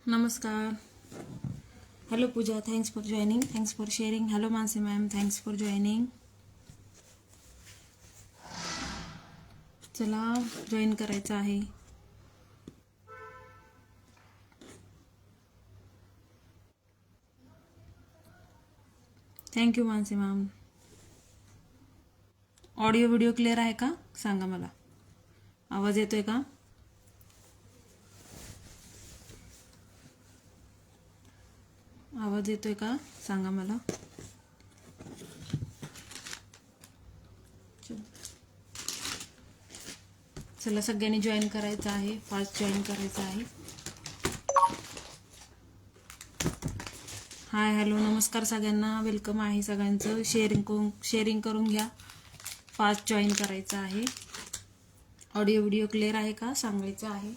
नमस्कार. Hello Puja, thanks for joining, thanks for sharing. Hello Mansi ma'am, thanks for joining. चला join करायचं आहे. Thank you Mansi ma'am. Audio video clear आहे का सांगा मला. आवाज येतोय का? आवाज येतोय का सांगा मला. चला सगळ्यांनी जॉईन करायचं आहे, फास्ट जॉईन करायचं आहे. हाय हॅलो नमस्कार सगळ्यांना, वेलकम आहे सगळ्यांचं. शेअरिंग करून घ्या, फास्ट जॉईन करायचं आहे. ऑडिओ व्हिडिओ क्लिअर आहे का सांगायचं आहे.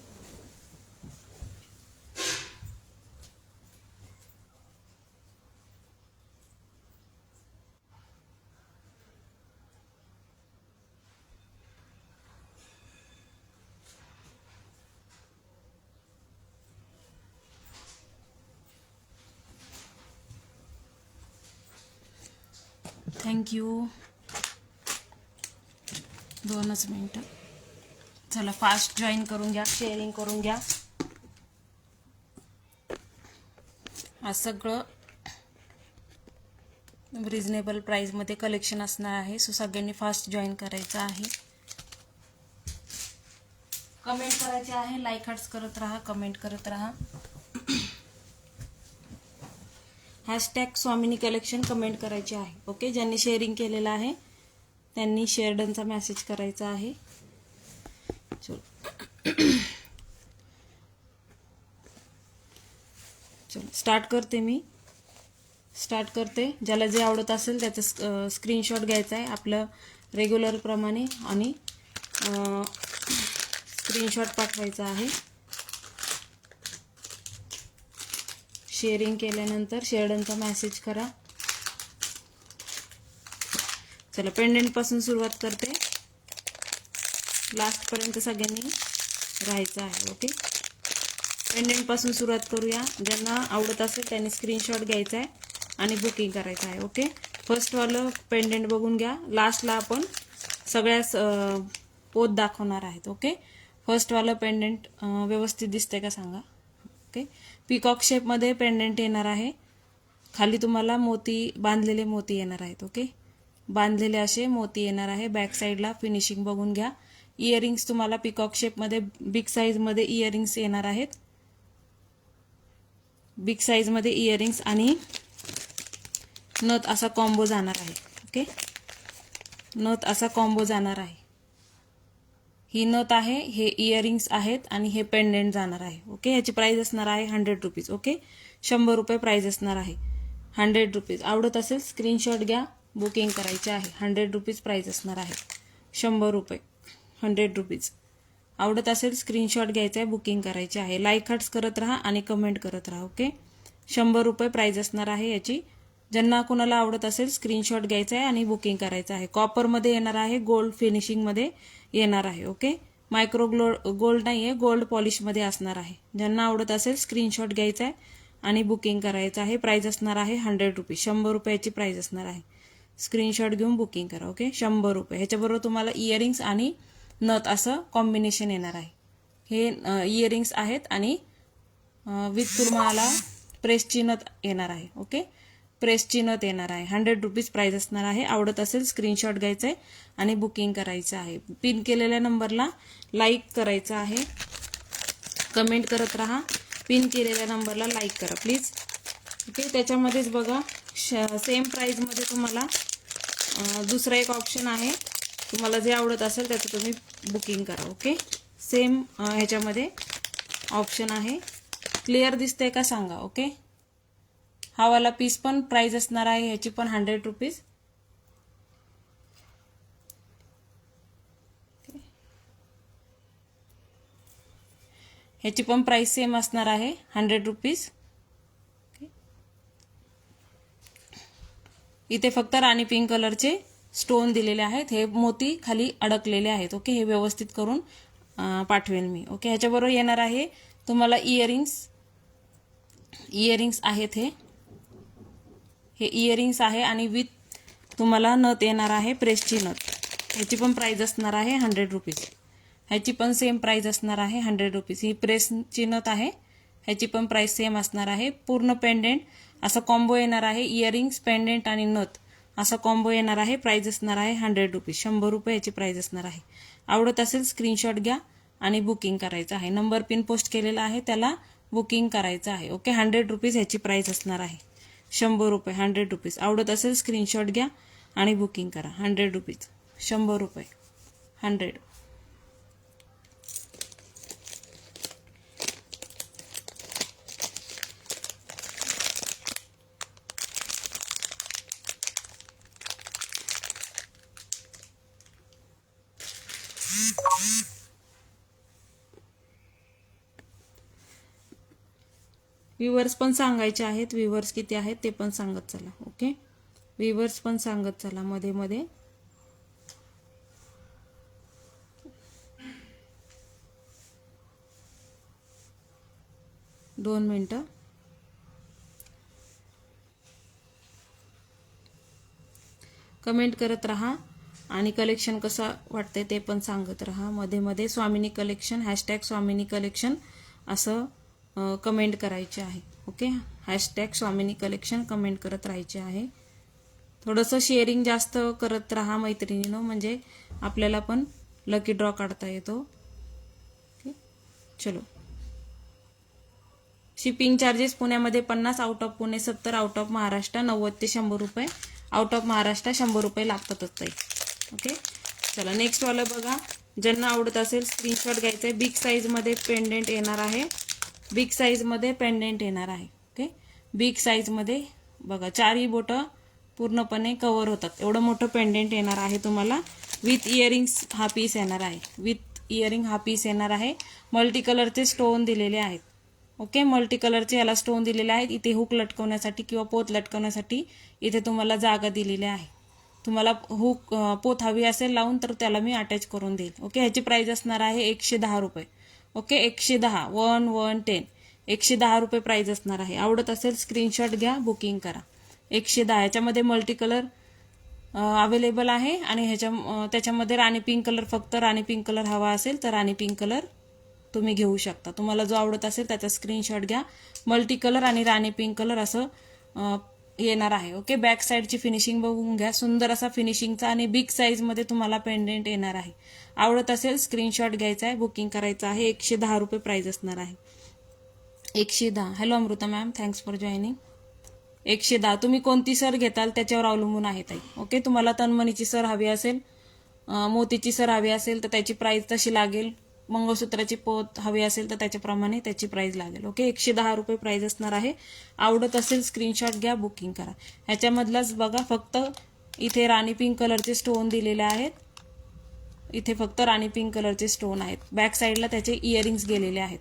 थँक्यू. 2च मिनटं. चला फास्ट जॉईन करून घ्या, शेअरिंग करून घ्या. आज सगळं रिजनेबल प्राईजमध्ये कलेक्शन असणार आहे, सो सगळ्यांनी फास्ट जॉईन करायचं आहे. कमेंट करायचे आहे, लाईक हार्ट्स करत राहा, कमेंट करत राहा. हॅशटॅग स्वामिनी कलेक्शन कमेंट करायचे आहे. ओके, ज्यांनी शेअरिंग केलेलं आहे त्यांनी शेअर डनचा मेसेज करायचा आहे. चलो स्टार्ट करते. ज्याला जे आवडत असेल त्याचं स्क्रीनशॉट घ्यायचा आहे आपलं रेग्युलर प्रमाणे आणि स्क्रीनशॉट पाठवायचा आहे. शेअरिंग केल्यानंतर शेअर डनचा मेसेज करा. चला पेंडेंट पासून सुरुवात करते, लास्ट पर्यंत सगळ्यांनी राहायचं आहे. ओके, पेंडेंट पासून सुरुवात करूया. ज्यांना आवडत असेल त्यांनी स्क्रीनशॉट घ्यायचा आहे आणि बुकिंग करायचं आहे. ओके, फर्स्ट वालं पेंडेंट बघून घ्या. लास्टला आपण सगळ्याच पोत दाखवणार आहेत. ओके, फर्स्ट वालं पेंडेंट व्यवस्थित दिसतंय का सांगा. ओके, पीकॉक शेपमध्ये पेंडेंट येणार आहे. खाली तुम्हाला मोती, बांधलेले मोती येणार आहेत. ओके, बांधलेले असे मोती येणार आहे. बॅक साईडला फिनिशिंग बघून घ्या. इयरिंग्स तुम्हाला पीकॉक शेपमध्ये बिग साईजमध्ये इयरिंग्स येणार आहेत. बिग साईजमध्ये इयरिंग्स आणि नथ असा कॉम्बो जाणार आहे. ओके, नथ असा कॉम्बो जाणार आहे. ही नथ आहे, हे इयरिंग्स आहेत आणि हे पेंडेंट जाणार आहे. ओके, याची प्राइस असणार आहे 100 रुपीज. ओके, 100 रुपये प्राइस असणार आहे. 100 रुपीज. आवडत असेल स्क्रीनशॉट घ्या, बुकिंग करायचे आहे. 100 रुपीज प्राइस असणार आहे. 100 रुपये, 100 रुपीज. आवडत असेल स्क्रीनशॉट घ्यायचा आहे, बुकिंग करायचे आहे. लाईक हार्ट्स करत राहा आणि कमेंट करत राहा. ओके, 100 रुपये प्राइस असणार आहे याची. ज्यांना कोणाला आवडत असेल स्क्रीनशॉट घ्यायचा आहे आणि बुकिंग करायचं आहे. कॉपरमध्ये येणार आहे, गोल्ड फिनिशिंगमध्ये येणार आहे. ओके, मायक्रो गोल्ड नाही आहे, गोल्ड पॉलिशमध्ये असणार आहे. ज्यांना आवडत असेल स्क्रीनशॉट घ्यायचा आहे आणि बुकिंग करायचं आहे. प्राइस असणार आहे 100 रुपीज. 100 रुपयाची प्राइस असणार आहे. स्क्रीनशॉट घेऊन बुकिंग करा. ओके, 100 रुपये. ह्याच्याबरोबर तुम्हाला इयरिंग्स आणि नथ असं कॉम्बिनेशन येणार आहे. हे इयरिंग्स आहेत आणि विथ तुम्हाला प्रेसची नथ येणार आहे. ओके, प्रेसची नथ येणार आहे. 100 रुपीज प्राइस असणार आहे. आवडत असेल स्क्रीनशॉट घ्यायचा आहे आणि बुकिंग करायचं आहे. पिन केलेल्या नंबरला लाईक करायचं आहे, कमेंट करत राहा. पिन केलेल्या नंबरला लाईक करा प्लीज. ओके, त्याच्यामध्येच बघा सेम प्राइसमध्ये तुम्हाला दुसरा एक ऑप्शन आहे. तुम्हाला जे आवडत असेल त्याचं तुम्ही बुकिंग करा. ओके, सेम ह्याच्यामध्ये ऑप्शन आहे. क्लिअर दिसतंय का सांगा. ओके, हा वाला पीस पण प्राइस असणार आहे ह्याची पण 100 रुपीज. ह्याची पण प्राइस सेम असणार आहे 100 रुपीज. इथे फक्त राणी पिंक कलरचे स्टोन दिलेले आहेत. हे मोती खाली अडकलेले आहेत. ओके, हे व्यवस्थित करून पाठवेन मी. ओके, ह्याच्याबरोबर येणार आहे तुम्हाला इयरिंग्स इयरिंग्स आहेत हे इयरिंग्स आहे आणि विथ तुम्हाला नथ येणार आहे प्रेसची नथ. ह्याची पण प्राइस असणार आहे 100 रुपीज. ह्याची पण सेम प्राइस असणार आहे 100 रुपीज. ही प्रेसची नथ आहे, ह्याची पण प्राइस सेम असणार आहे. पूर्ण पेंडेंट असा कॉम्बो येणार आहे. इयरिंग्स, पेंडेंट आणि नथ असा कॉम्बो येणार आहे. प्राइस असणार आहे 100 रुपीज. 100 रुपये याची प्राइस असणार आहे. आवडत असेल स्क्रीनशॉट घ्या आणि बुकिंग करायचं आहे. नंबर पिन पोस्ट केलेला आहे, त्याला बुकिंग करायचं आहे. ओके, 100 रुपीज ह्याची प्राइस असणार आहे. 100 रुपये, 100 रुपीज. आवडत असेल स्क्रीनशॉट घ्या आणि बुकिंग करा. 100 रुपीज, 100 रुपये, 100. व्ह्यूवर्स पण सांगायचे आहेत. व्ह्यूवर्स किती आहेत ते पण सांगत चला. ओके, व्ह्यूवर्स पण सांगत चला मध्ये मध्ये. दोन मिनिटं. कमेंट करत राहा आणि कलेक्शन कसं वाटतंय ते पण सांगत राहा मध्ये मध्ये. स्वामिनी कलेक्शन, हॅशटॅग स्वामिनी कलेक्शन असं कमेंट करायचे आहे. ओके, हॅशटॅग स्वामिनी कलेक्शन कमेंट करत राहायचे आहे. थोडंसं शेअरिंग जास्त करत राहा मैत्रिणींनो, म्हणजे आपल्याला पण लकी ड्रॉ काढता येतो. ओके, चलो. शिपिंग चार्जेस पुण्यामध्ये 50, out of Pune 70, out of Maharashtra 90 ते 100 रुपये. आउट ऑफ महाराष्ट्र 100 रुपये लागतातच ताई. ओके, चला नेक्स्ट वाला बघा. ज्यांना आवडत असेल स्क्रीनशॉट घ्यायचा आहे. बिग साईजमध्ये पेंडेंट येणार आहे. बिग साईजमध्ये पेंडेंट येणार आहे. ओके, बिग साईजमध्ये बघा, चारही बोटं पूर्णपणे कव्हर होतात एवढं मोठं पेंडेंट येणार आहे तुम्हाला. विथ इयरिंग्स हा पीस येणार आहे. विथ इयरिंग हा पीस येणार आहे. मल्टी कलरचे स्टोन दिलेले आहेत. ओके, मल्टी कलरचे याला स्टोन दिलेले आहेत. इथे हुक लटकवण्यासाठी किंवा पोत लटकवण्यासाठी इथे तुम्हाला जागा दिलेली आहे. तुम्हाला हुक पोत हवी असेल लावून तर त्याला मी अटॅच करून देईल. ओके, ह्याची प्राइस असणार आहे 110 रुपये. ओके, 110, 110, 110 रुपये प्राइस असणार आहे. आवडत असेल स्क्रीनशॉट घ्या, बुकिंग करा. 110. याच्यामध्ये मल्टी कलर अवेलेबल आहे आणि त्याच्यामध्ये राणी पिंक कलर, फक्त राणी पिंक कलर हवा असेल तर राणी पिंक कलर तुम्ही घेऊ शकता. तुम्हाला जो आवडत असेल त्याचा स्क्रीनशॉट घ्या. मल्टी कलर आणि राणी पिंक कलर असं येणार आहे. ओके, बॅक साईडची फिनिशिंग बघून घ्या. सुंदर असा फिनिशिंगचा आणि बिग साईजमध्ये तुम्हाला पेंडेंट येणार आहे. आवडत असेल स्क्रीनशॉट घ्यायचा आहे, बुकिंग करायचं आहे. 110 रुपये प्राइस असणार आहे. 110. Hello Amruta ma'am, thanks for joining. 110. तुम्ही कोणती सर घेताल त्याच्यावर अवलंबून आहे ताई. ओके, तुम्हाला तन्मणीची सर हवी असेल, मोतीची सर हवी असेल तर त्याची प्राइस तशी लागेल. मंगळसूत्राची पोत हवी असेल तर त्याच्याप्रमाणे त्याची प्राइस लागेल. ओके, 110 रुपये प्राइस असणार आहे. आवडत असेल स्क्रीनशॉट घ्या, बुकिंग करा. ह्याच्यामधलाच बघा, फक्त इथे राणी पिंक कलरचे स्टोन दिलेले आहेत. इथे फक्त राणी पिंक कलरचे स्टोन आहेत. बॅक साईडला त्याचे इयरिंग्स गेलेले आहेत.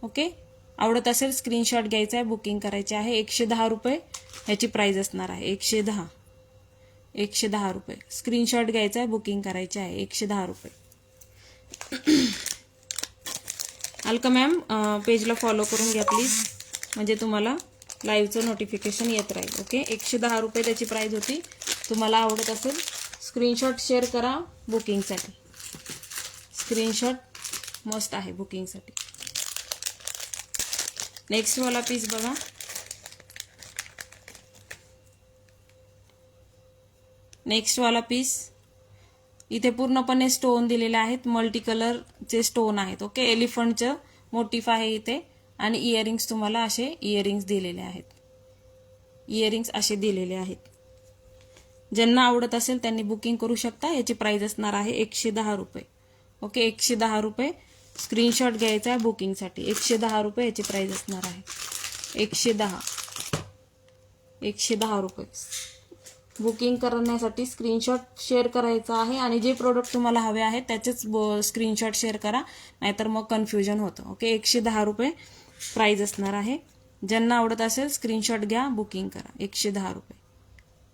ओके, आवडत असेल स्क्रीनशॉट घ्यायचा आहे, बुकिंग करायचे आहे. 110 रुपये ह्याची प्राइस असणार आहे. 110, 110 रुपये. स्क्रीनशॉट घ्यायचा आहे, बुकिंग करायचे आहे. 110 रुपये. अलका मॅम, पेजला फॉलो करून घ्या प्लीज, म्हणजे तुम्हाला लाईव्हचं नोटिफिकेशन येत राहील. ओके, 110 रुपये त्याची प्राइस होती. तुम्हाला आवडत असेल स्क्रीनशॉट शेअर करा बुकिंगसाठी. स्क्रीनशॉट मस्त आहे बुकिंगसाठी. नेक्स्ट वाला पीस बघा. नेक्स्ट वाला पीस इथे पूर्णपणे स्टोन दिलेले आहेत. मल्टी कलरचे स्टोन आहेत. ओके, एलिफंटचं मोटिफ आहे इथे आणि इयरिंग्स तुम्हाला असे इयरिंग्स दिलेले आहेत. इयरिंग्स असे दिलेले आहेत. ज्यांना आवडत असेल त्यांनी बुकिंग करू शकता. याची प्राइस असणार आहे 110 रुपये. ओके, 110 रुपये. स्क्रीनशॉट घ्यायचा आहे बुकिंगसाठी. 110 रुपये याची प्राइस असणार आहे. 110, 110 रुपये. बुकिंग करण्यासाठी स्क्रीनशॉट शेअर करायचा आहे आणि जे प्रोडक्ट तुम्हाला हवे आहेत त्याचेच स्क्रीनशॉट शेअर करा, नाहीतर मग कन्फ्युजन होतं. ओके, 110 रुपये प्राइस असणार आहे. ज्यांना आवडत असेल स्क्रीनशॉट घ्या, बुकिंग करा. 110 रुपये.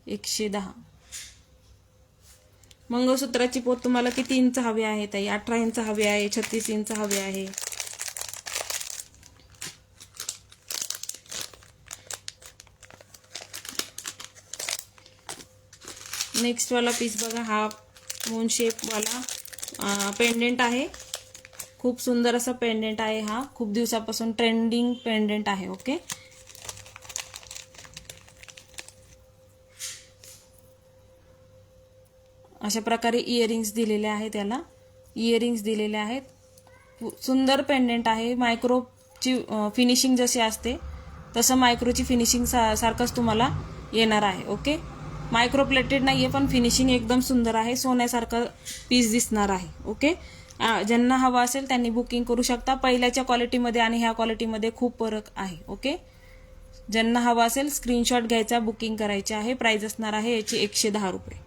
110. मंगळसूत्राची पोत तुम्हाला किती इंच हवी आहे ताई? 18 इंच हवी आहे, 36 इंच हवी आहे. नेक्स्ट वाला पीस बघा, हा मून शेप वाला पेंडेंट आहे. खूप सुंदर असं पेंडेंट आहे. हा खूप दिवसापासून ट्रेंडिंग पेंडेंट आहे. ओके, अशा प्रकारे इयरिंग्स दिलेले आहेत. त्याला इयरिंग्स दिलेले आहेत. सुंदर पेंडेंट आहे. मायक्रोची फिनिशिंग जशी असते तसं मायक्रोची फिनिशिंग सारखंच तुम्हाला येणार आहे. ओके, मायक्रो प्लेटेड नाहीये पण फिनिशिंग एकदम सुंदर आहे. सोन्यासारखं पीस दिसणार आहे. ओके, ज्यांना हवा असेल त्यांनी बुकिंग करू शकता. पहिल्याच्या क्वालिटीमध्ये आणि ह्या क्वालिटीमध्ये खूप फरक आहे. ओके, ज्यांना हवा असेल स्क्रीनशॉट घ्यायचा, बुकिंग करायचे आहे. प्राइस असणार आहे याची 110 रुपये.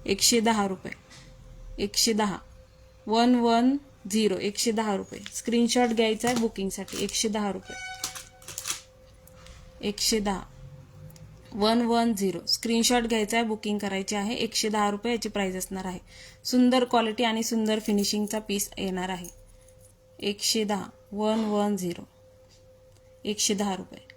110 रुपये, 110 110 110 रुपये. स्क्रीनशॉट घ्यायचा आहे बुकिंगसाठी. 110 रुपये, 110 110. स्क्रीनशॉट घ्यायचा आहे, बुकिंग करायची आहे. 110 रुपये याची प्राइस असणार आहे. सुंदर क्वालिटी आणि सुंदर फिनिशिंगचा पीस येणार आहे. 110 110 110 रुपये.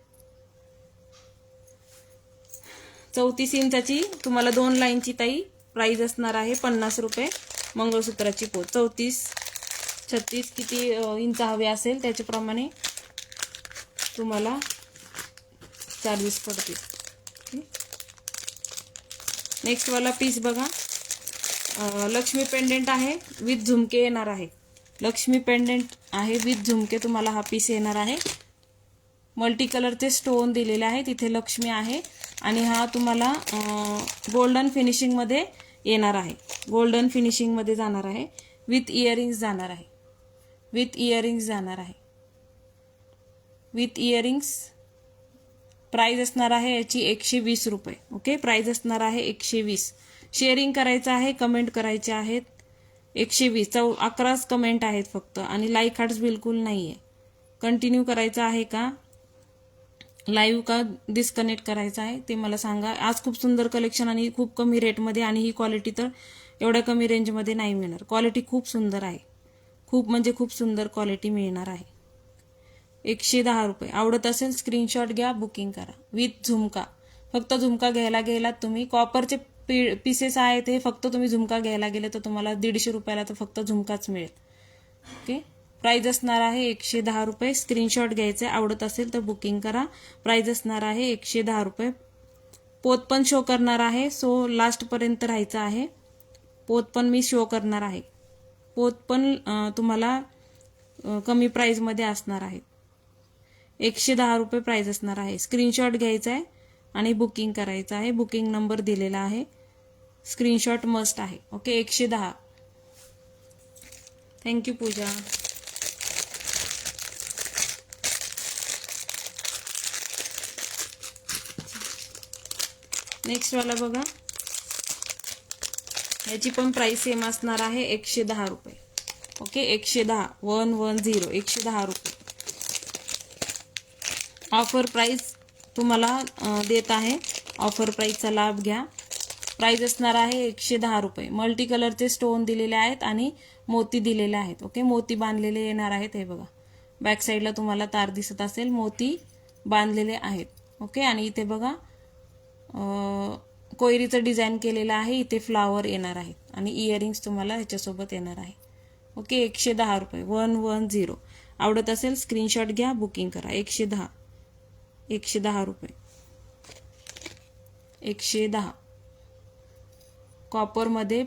34 इंचाची तुम्हाला 2 लाईनची ताई प्राइस असणार आहे 50 रुपये. मंगळसूत्राची पोत 34 36 किती इंच हवे असेल त्याच्याप्रमाणे तुम्हाला चार्जेस पडतील. नेक्स्ट वाला पीस बघा, लक्ष्मी पेंडेंट आहे विथ झुमके येणार आहे. लक्ष्मी पेंडेंट आहे विथ झुमके तुम्हाला हा पीस येणार आहे. मल्टी कलरचे स्टोन दिलेले आहेत. इथे लक्ष्मी आहे आणि हा तुम्हाला गोल्डन फिनिशिंग मध्ये येणार आहे. गोल्डन फिनिशिंग मध्ये जाणार आहे. विथ इयरिंग्स जाणार आहे. विथ इयरिंग्स जाणार आहे. With earrings. प्राइस असणार आहे याची 120 रुपये. ओके, प्राइस असणार आहे 120. शेअरिंग करायचं आहे, कमेंट करायचे आहेत. 120 11च कमेंट आहेत फक्त आणि लाईक हार्ट्स बिलकुल नाहीये. कंटिन्यू करायचं आहे का, लाईव्ह का डिस्कनेक्ट करायचं आहे ते मला सांगा. आज खूप सुंदर कलेक्शन आणि खूप कमी रेटमध्ये, आणि ही क्वालिटी तर एवढ्या कमी रेंजमध्ये नाही मिळणार. क्वालिटी खूप सुंदर आहे. खूप म्हणजे खूप सुंदर क्वालिटी मिळणार आहे. 110 रुपये. आवडत असेल स्क्रीनशॉट घ्या, बुकिंग करा. विथ झुमका. फक्त झुमका घ्यायला गेलात तुम्ही, कॉपरचे पीसेस आहेत हे, फक्त तुम्ही झुमका घ्यायला गेले तर तुम्हाला 150 रुपयाला तर फक्त झुमकाच मिळेल. ओके, प्राइस असणार आहे 110 रुपये. स्क्रीनशॉट घ्यायचे, आवडत असेल तर बुकिंग करा. प्राइस असणार आहे 110 रुपये. पोत पण शो करणार आहे, सो लास्टपर्यंत राहायचं आहे. पोत पण मी शो करणार आहे. पोत पण तुम्हाला कमी प्राइसमध्ये असणार आहे. 110 रुपये प्राइस असणार आहे. स्क्रीनशॉट घ्यायचा आहे आणि बुकिंग करायचं आहे. बुकिंग नंबर दिलेला आहे. स्क्रीनशॉट मस्ट आहे. ओके, 110. थँक्यू पूजा. नेक्स्ट वाला बघा, याची पण प्राइस सेम असणार आहे 110 रुपये. ओके, 110 110 110 रुपये. ऑफर प्राइस तुम्हाला देत आहे. ऑफर प्राइसचा लाभ घ्या. प्राइस असणार आहे 110 रुपये. मल्टी कलरचे स्टोन दिलेले आहेत आणि मोती दिलेले आहेत. ओके, मोती बांधलेले येणार आहेत. हे बघा, बॅक साईडला तुम्हाला तार दिसत असेल, मोती बांधलेले आहेत. ओके, आणि इथे बघा कोयरीचं डिझाईन केलेलं आहे. इथे फ्लावर येणार आहेत आणि इयरिंग्स तुम्हाला ह्याच्यासोबत येणार आहे. ओके, 110 रुपये 110. आवडत असेल स्क्रीनशॉट घ्या, बुकिंग करा. 110 110 रुपये. 110 कॉपरमध्ये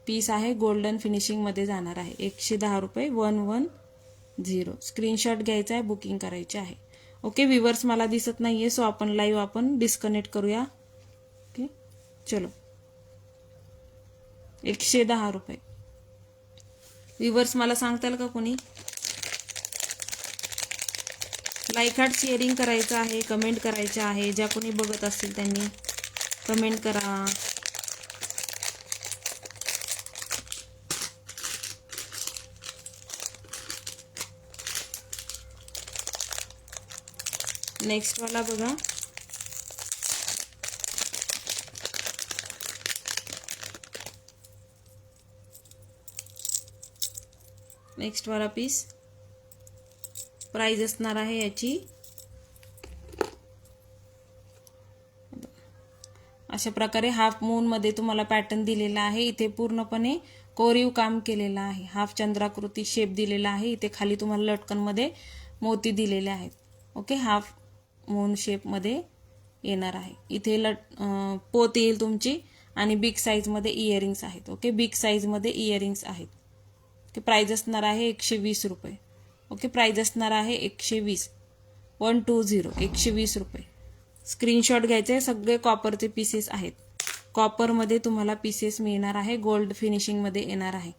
पीस आहे, गोल्डन फिनिशिंगमध्ये जाणार आहे. 110 रुपये 110. स्क्रीनशॉट घ्यायचा आहे, बुकिंग करायचे आहे. ओके, व्ह्यूअर्स मला दिसत नाहीये, सो आपण लाईव्ह आपण डिस्कनेक्ट करूया. ओके, चलो. 110 रुपये. व्ह्यूअर्स मला सांगताल का कोणी? लाईक हार्ट शेअरिंग करायचं आहे, कमेंट करायचं आहे. ज्या कोणी बघत असतील त्यांनी कमेंट करा. नेक्स्ट वाला बघा, नेक्स्ट वाला पीस. प्राइस असणार आहे याची अशा प्रकारे हाफ मूनमध्ये तुम्हाला पॅटर्न दिलेला आहे. इथे पूर्णपणे कोरीव काम केलेलं आहे. हाफ चंद्राकृती शेप दिलेला आहे. इथे खाली तुम्हाला लटकनमध्ये मोती दिलेले आहेत. ओके, हाफ मून शेपमध्ये येणार आहे. इथे पोत येईल तुमची आणि बिग साईजमध्ये इयरिंग्स आहेत. ओके, बिग साईजमध्ये इयरिंग्स आहेत. ओके, प्राइस असणार आहे 120 रुपये. ओके, प्राइस असणार आहे 120, 120, 120 रुपये. स्क्रीनशॉट घ्यायचे. सगळे कॉपरचे पीसेस आहेत. कॉपरमध्ये तुम्हाला पीसेस मिळणार आहे. गोल्ड फिनिशिंगमध्ये येणार आहे.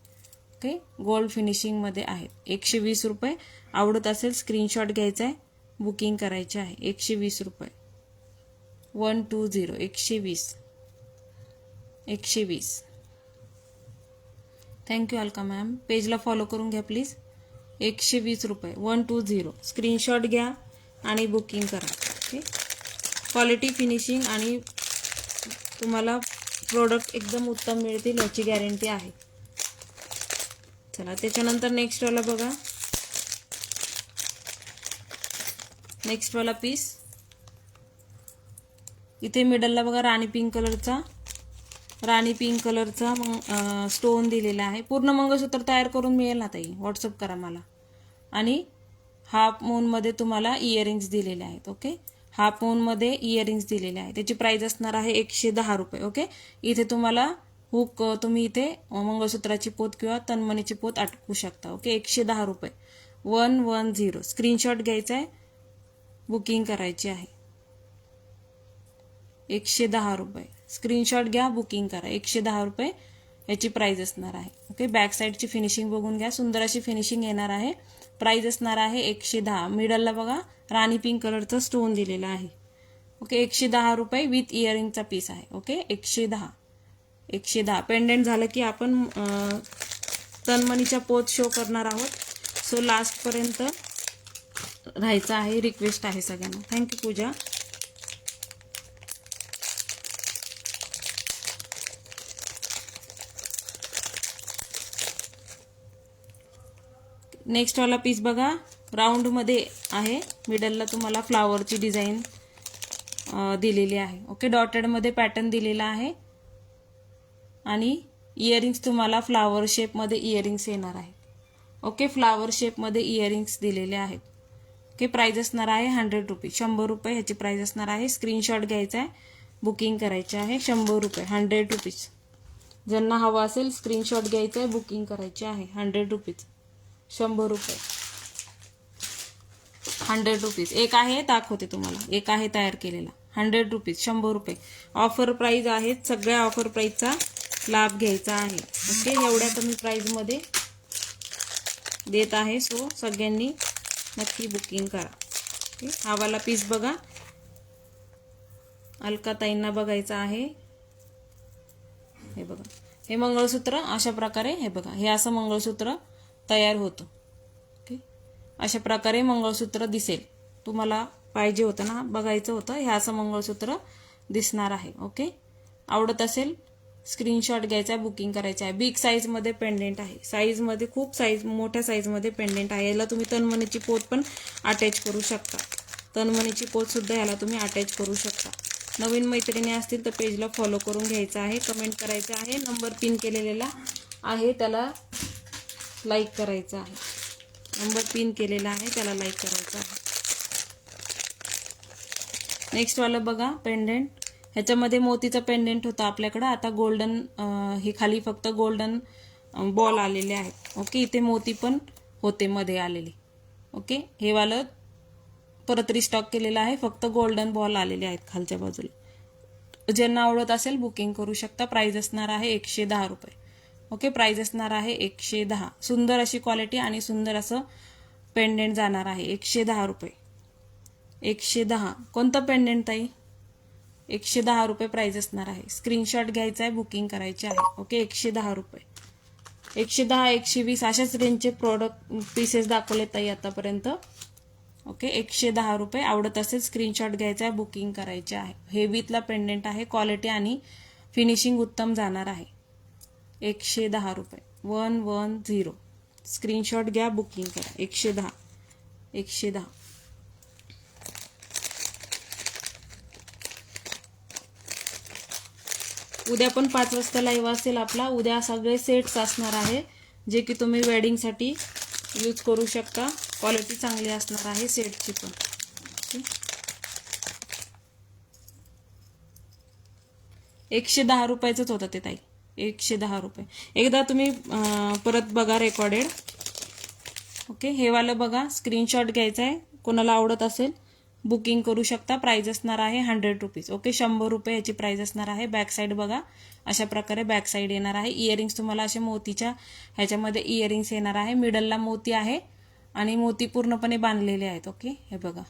ओके, गोल्ड फिनिशिंगमध्ये आहेत. 120 रुपये. आवडत असेल स्क्रीनशॉट घ्यायचा आहे, बुकिंग करायचे आहे. 120 रुपये, 120, 120, 120. Thank you Alka ma'am. पेजला फॉलो करून घ्या प्लीज. 120 रुपये, 120. स्क्रीनशॉट घ्या आणि बुकिंग करा. ओके, क्वालिटी फिनिशिंग आणि तुम्हाला प्रोडक्ट एकदम उत्तम मिळतील याची गॅरंटी आहे. चला, त्याच्यानंतर नेक्स्ट वाला बघा. नेक्स्ट वाला पीस इथे मिडलला बघा राणी पिंक कलरचा स्टोन दिलेला आहे. पूर्ण मंगळसूत्र तयार करून मिळेल ना ताई, व्हॉट्सअप करा मला. आणि हाफ मूनमध्ये तुम्हाला इयरिंग्स दिलेले आहेत. ओके, हाफ मूनमध्ये इयरिंग्स दिलेले आहेत. त्याची प्राइस असणार आहे 110 रुपये. ओके, इथे तुम्हाला हुक, तुम्ही इथे मंगळसूत्राची पोत किंवा तन्मणीची पोत अटकू शकता. ओके, 110 रुपये, 110. स्क्रीनशॉट घ्यायचा आहे, बुकिंग करायची आहे. 110 रुपये. स्क्रीनशॉट घ्या, बुकिंग करा. 110 रुपये याची प्राइस असणार आहे. ओके, बॅक साईडची फिनिशिंग बघून घ्या. सुंदर अशी फिनिशिंग येणार आहे. प्राइस असणार आहे 110. मिडलला बघा राणी पिंक कलरचा स्टोन दिलेला आहे. ओके, 110 रुपये विथ इयरिंगचा पीस आहे. ओके, 110, 110. पेंडेंट झालं की आपण तन्मणीच्या पोत शो करणार आहोत. सो लास्टपर्यंत राहायचं आहे. रिक्वेस्ट आहे सगळ्यांना. थँक्यू पूजा. नेक्स्ट वाला पीस बघा, राऊंडमध्ये आहे. मिडलला तुम्हाला फ्लावरची डिझाईन दिलेली आहे. ओके, डॉटेडमध्ये पॅटर्न दिलेला आहे आणि इयरिंग्स तुम्हाला फ्लावर शेपमध्ये इयरिंग्स येणार आहे. ओके, फ्लावर शेपमध्ये इयरिंग्स दिलेले आहेत. ओके, प्राइस असणार आहे 100 रुपये, 100 रुपये ह्याची प्राइस असणार आहे. स्क्रीनशॉट घ्यायचा आहे, बुकिंग करायचे आहे. 100 रुपये, 100 रुपीज. ज्यांना हवं असेल स्क्रीनशॉट घ्यायचा आहे, बुकिंग करायचे आहे. 100 रुपीज, 100 रुपये, 100 रुपीज. एक आहे दाखवते तुम्हाला, एक आहे तयार केलेला. 100 रुपीज, 100 रुपये. ऑफर प्राइस आहेत. सगळ्या ऑफर प्राइसचा लाभ घ्यायचा आहे. ओके, एवढ्या कमी प्राइसमध्ये देत आहे. सो सगळ्यांनी नक्की बुकिंग करा. ओके, हा वाला पीस बघा, अलकाताईंना बघायचा आहे. हे बघा, हे मंगळसूत्र अशा प्रकारे, हे बघा, हे असं मंगळसूत्र तयार होतं. ओके, अशा प्रकारे मंगळसूत्र दिसेल. तुम्हाला पाहिजे होतं ना, बघायचं होतं, हे असं मंगळसूत्र दिसणार आहे. ओके, आवडत असेल स्क्रीनशॉट घ्यायचा, बुकिंग करायचं आहे. बिग साईजमध्ये पेंडेंट आहे. साईजमध्ये खूप मोठ्या साईजमध्ये पेंडेंट आहे. याला तुम्ही तन्मणीची पोत पण अटॅच करू शकता. तन्मणीची पोत सुद्धा याला तुम्ही अटॅच करू शकता. नवीन मैत्रिणी असतील तर पेजला फॉलो करून घ्यायचं आहे, कमेंट करायचं आहे. नंबर पिन केलेला आहे त्याला लाईक करायचं आहे. नंबर पिन केलेला आहे त्याला लाईक करायचं आहे. नेक्स्ट वाला बघा, पेंडेंट. ह्याच्यामध्ये मोतीचा पेंडेंट होता आपल्याकडं. आता गोल्डन, हे खाली फक्त गोल्डन बॉल आलेले आहेत. ओके, इथे मोती पण होते मध्ये आलेले. ओके, हे वालं परत रिस्टॉक केलेलं आहे. फक्त गोल्डन बॉल आलेले आहेत खालच्या बाजूला. ज्यांना आवडत असेल बुकिंग करू शकता. प्राइस असणार आहे 110 रुपये. ओके, प्राइस असणार आहे 110. सुंदर अशी क्वालिटी आणि सुंदर असं पेंडेंट जाणार आहे. 110 रुपये, 110. कोणतं पेंडेंट ताई? 110 रुपये प्राइस असणार आहे. स्क्रीनशॉट घ्यायचा आहे, बुकिंग करायचे आहे. ओके, 110 रुपये, 110, 120 अशाच रेंजचे प्रोडक्ट पीसेस दाखवले ताई आतापर्यंत. ओके, 110 रुपये. आवडत असेल स्क्रीनशॉट घ्यायचा आहे, बुकिंग करायचे आहे. हेवीतला पेंडेंट आहे. क्वालिटी आणि फिनिशिंग उत्तम जाणार आहे. 110 रुपये, 110. स्क्रीनशॉट घ्या, बुकिंग करा. 110, 110. उद्या पण 5 वाजता लाईव्ह असेल आपला. उद्या सगळे सेट्स असणार आहे जे की तुम्ही वेडिंगसाठी यूज करू शकता. क्वालिटी चांगली असणार आहे सेटची पण. ओके, 110 रुपयाचंच होतं ते ताई, 110 रुपये. एकदा तुम्ही परत बघा रेकॉर्डेड. ओके, हे वालं बघा, स्क्रीनशॉट घ्यायचा आहे. कोणाला आवडत असेल बुकिंग करू शकता. प्राइस असणार आहे 100 रुपीज. ओके, 100 रुपये याची प्राइस असणार आहे. बॅक साईड बघा, अशा प्रकारे बॅक साईड येणार आहे. इयरिंग्स तुम्हाला असे मोतीच्या ह्याच्यामध्ये इयरिंग्स येणार आहे. मिडलला मोती आहे आणि मोती पूर्णपणे बांधलेले आहेत. ओके, हे बघा,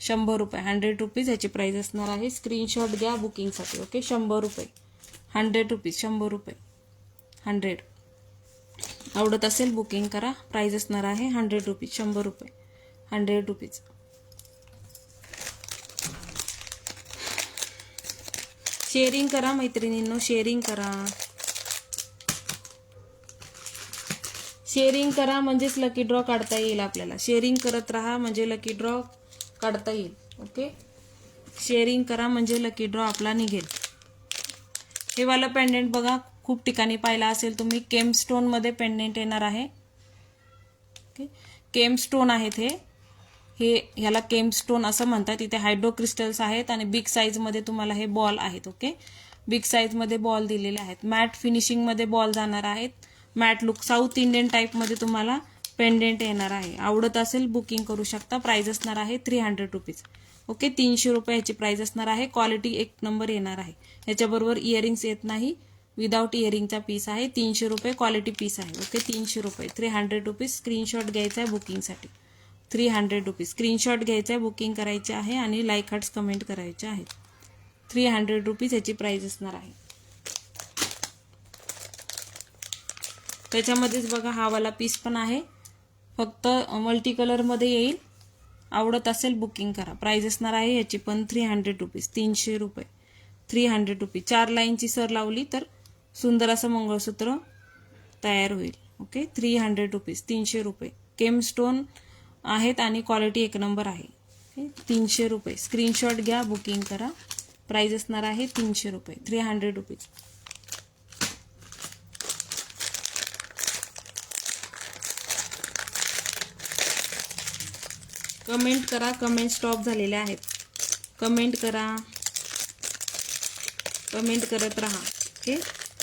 100 रुपये, 100 रुपीज ह्याची प्राइस असणार आहे. स्क्रीनशॉट घ्या बुकिंगसाठी. ओके, 100 रुपये, 100 रुपीज, 100 रुपये, 100. आवडत असेल बुकिंग करा. प्राइस असणार आहे 100 रुपीज, 100 रुपये, 100 रुपीज. शेअरिंग करा मैत्रिणींनो, शेअरिंग करा. शेअरिंग करा म्हणजेच लकी ड्रॉ काढता येईल आपल्याला. शेअरिंग करत राहा म्हणजे लकी ड्रॉ काढता येईल. ओके, शेअरिंग करा म्हणजे लकी ड्रॉ आपला निघेल. हे वाला पेंडेंट बघा, खूप ठिकाणी पाहिला असेल तुम्ही. केम स्टोन मध्ये पेंडेंट येणार आहे. ओके, केम स्टोन आहेत हे ह्याला केम स्टोन असं म्हणतात. इथे हायड्रो क्रिस्टल्स आहेत आणि बिग साईज मध्ये तुम्हाला हे बॉल आहेत. ओके, बिग साईज मध्ये बॉल दिलेले आहेत. मॅट फिनिशिंग मध्ये बॉल जाणार आहेत. Matte look South Indian type मध्ये तुम्हाला पेंडेंट येणार आहे. आवडत असेल बुकिंग करू शकता. प्राइस असणार आहे 300 रुपीज. ओके, 300 रुपये ह्याची प्राइस असणार आहे. क्वालिटी एक नंबर येणार आहे. ह्याच्याबरोबर इयरिंग्स येत नाही, विदाउट इयरिंगचा पीस आहे. 300 रुपये क्वालिटी पीस आहे. ओके, 300 रुपये, 300 रुपीज. स्क्रीनशॉट घ्यायचा आहे बुकिंगसाठी. 300 रुपीज स्क्रीनशॉट घ्यायचा आहे, बुकिंग करायचे आहे आणि लाईक हार्ट्स कमेंट करायचे आहेत. 300 रुपीज ह्याची प्राइस असणार आहे. त्याच्यामध्येच बघा हा वाला पीस पण आहे, फक्त मल्टी कलर मध्ये येईल. आवडत असेल बुकिंग करा. प्राइस असणार आहे याची पण 300 रुपीज, 300 रुपये, 300 रुपीज. 4 लाईनची सर लावली तर सुंदर असं मंगळसूत्र तयार होईल. ओके, 300 रुपीज, 300 रुपये. केम स्टोन आहेत आणि क्वालिटी एक नंबर आहे. ओके, 300 रुपये. स्क्रीनशॉट घ्या, बुकिंग करा. प्राइस असणार आहे 300 रुपये, 300 रुपीज. कमेंट करा, कमेंट स्टॉप झालेले आहेत. कमेंट करा, कमेंट करत राहा. ओके,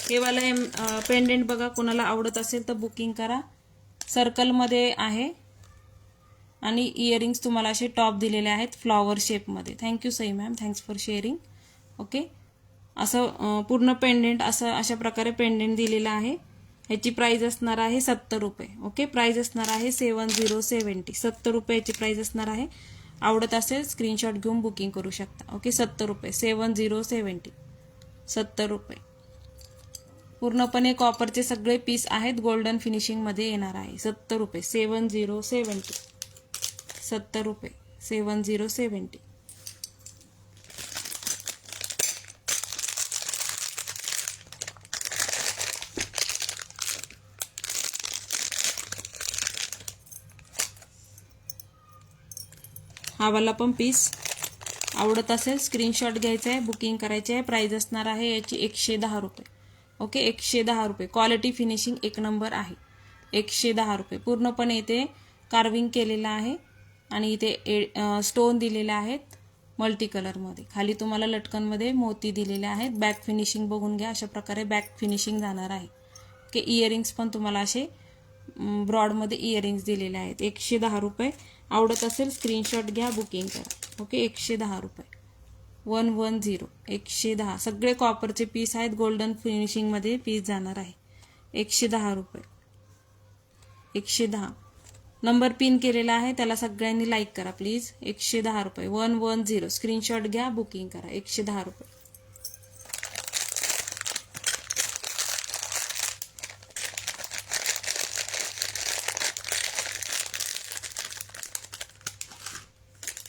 हे वाला पेंडेंट बघा, कोणाला आवडत असेल तर बुकिंग करा. सर्कलमध्ये आहे आणि इयरिंग्स तुम्हाला असे टॉप दिलेले आहेत फ्लॉवर शेपमध्ये. Thank you Sai ma'am, thanks for sharing. Okay, असं पूर्ण पेंडेंट असं अशा प्रकारे पेंडेंट दिलेलं आहे. ह्याची प्राइस असणार आहे 70 रुपये. ओके, प्राइस असणार आहे 7070. 70 रुपये याची प्राइस असणार आहे. आवडत असेल स्क्रीनशॉट घेऊन बुकिंग करू शकता. ओके, 70 रुपये, 7070, 70 रुपये. पूर्णपणे कॉपरचे सगळे पीस आहेत. गोल्डन फिनिशिंग मध्ये येणार आहे. 70 रुपये, 7070, 70 रुपये, 7070. हा वाला पण पीस आवडत असेल स्क्रीनशॉट घ्यायचा आहे, बुकिंग करायचे आहे. प्राइस असणार आहे याची 110 रुपये. ओके, 110 रुपये. क्वालिटी फिनिशिंग एक नंबर आहे. 110 रुपये. पूर्णपणे इथे कार्विंग केलेलं आहे आणि इथे स्टोन दिलेले आहेत मल्टी कलरमध्ये. खाली तुम्हाला लटकनमध्ये मोती दिलेले आहेत. बॅक फिनिशिंग बघून घ्या, अशा प्रकारे बॅक फिनिशिंग जाणार आहे. ओके, इयरिंग्स पण तुम्हाला असे ब्रॉडमध्ये इयरिंग्स दिलेले आहेत. 110 रुपये. आवडत असेल स्क्रीनशॉट घ्या, बुकिंग करा. ओके, 110 रुपये, 110, 110. सगळे कॉपरचे पीस आहेत. गोल्डन फिनिशिंगमध्ये पीस जाणार आहे. 110 रुपये, 110. नंबर पिन केलेला आहे, त्याला सगळ्यांनी लाईक करा प्लीज. 110 रुपये, 110. स्क्रीनशॉट घ्या, बुकिंग करा. 110 रुपये.